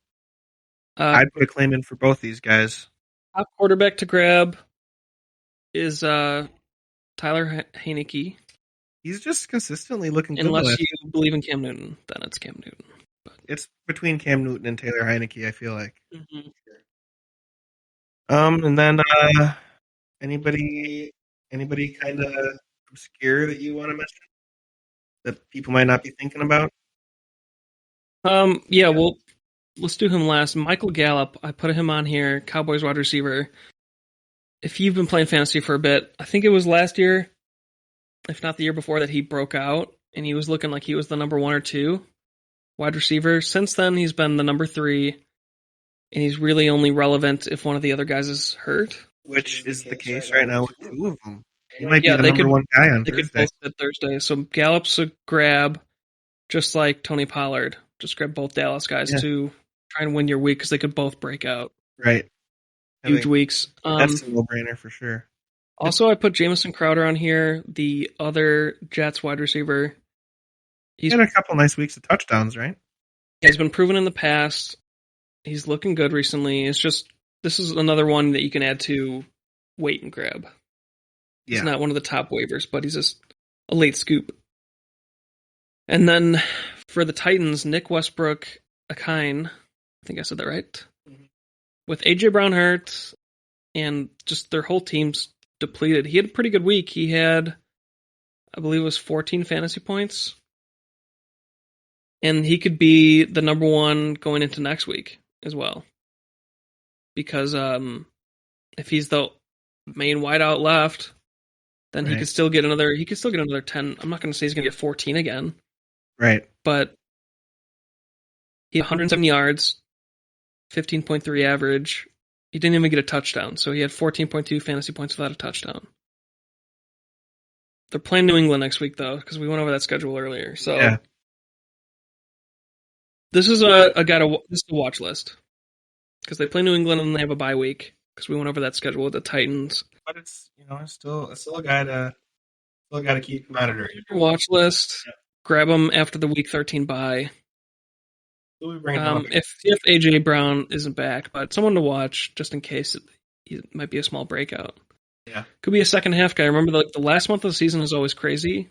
I'd put a claim in for both these guys. Top quarterback to grab is Tyler Heineke. He's just consistently looking good. Unless you believe in Cam Newton, then it's Cam Newton. But it's between Cam Newton and Taylor Heineke, I feel like. Mm-hmm. And then anybody kind of obscure that you want to mention that people might not be thinking about? Yeah, well, let's do him last. Michael Gallup, I put him on here, Cowboys wide receiver. If you've been playing fantasy for a bit, I think it was last year, if not the year before, that he broke out, and he was looking like he was the number 1 or 2 wide receiver. Since then, he's been the number 3, and he's really only relevant if one of the other guys is hurt. Which is the case right now with 2 of them. He might be the number 1 guy on Thursday. They could both at Thursday. So Gallup's a grab, just like Tony Pollard. Just grab both Dallas guys to try and win your week because they could both break out. Right. Huge weeks. That's a no-brainer for sure. Also, I put Jameson Crowder on here, the other Jets wide receiver. He's had a couple nice weeks of touchdowns, right? He's been proven in the past. He's looking good recently. It's just, this is another one that you can add to wait and grab. He's not one of the top waivers, but he's just a late scoop. And then for the Titans, Nick Westbrook-Akine, I think I said that right, with A.J. Brown hurt and just their whole team's depleted. He had a pretty good week. He had, I believe it was 14 fantasy points. And he could be the number 1 going into next week as well. Because if he's the main wideout left, then he could still get another 10. I'm not going to say he's going to get 14 again. Right. But he had 107 yards, 15.3 average. He didn't even get a touchdown, so he had 14.2 fantasy points without a touchdown. They're playing New England next week, though, because we went over that schedule earlier. So this is this is a watch list because they play New England and they have a bye week because we went over that schedule with the Titans. But it's still a guy to keep monitoring. Watch list. Yeah. Grab him after the Week 13 bye. If A.J. Brown isn't back, but someone to watch just in case it might be a small breakout. Yeah. Could be a second half guy. Remember, the last month of the season is always crazy.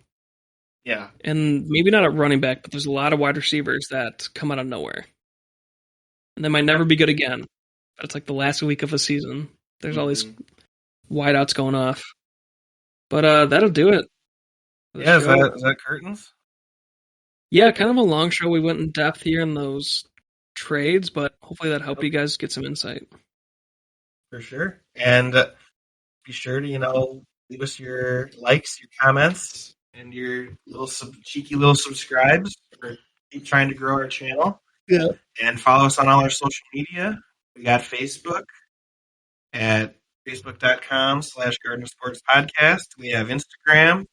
Yeah. And maybe not at running back, but there's a lot of wide receivers that come out of nowhere. And they might never be good again. But it's like the last week of a season. There's all these wideouts going off. But that'll do it. Yeah, is that curtains? Yeah, kind of a long show. We went in depth here in those trades, but hopefully that helped you guys get some insight. For sure. And be sure to, leave us your likes, your comments, and your little cheeky little subscribes. We're keep trying to grow our channel. Yeah. And follow us on all our social media. We got Facebook at facebook.com/Garden of Sports Podcast. We have Instagram,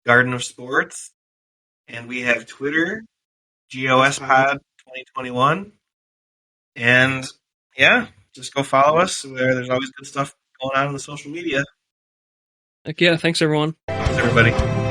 Garden of Sports. And we have Twitter, GOS Pod 2021. And just go follow us. There's always good stuff going on in the social media. Heck yeah, thanks everyone. Thanks everybody.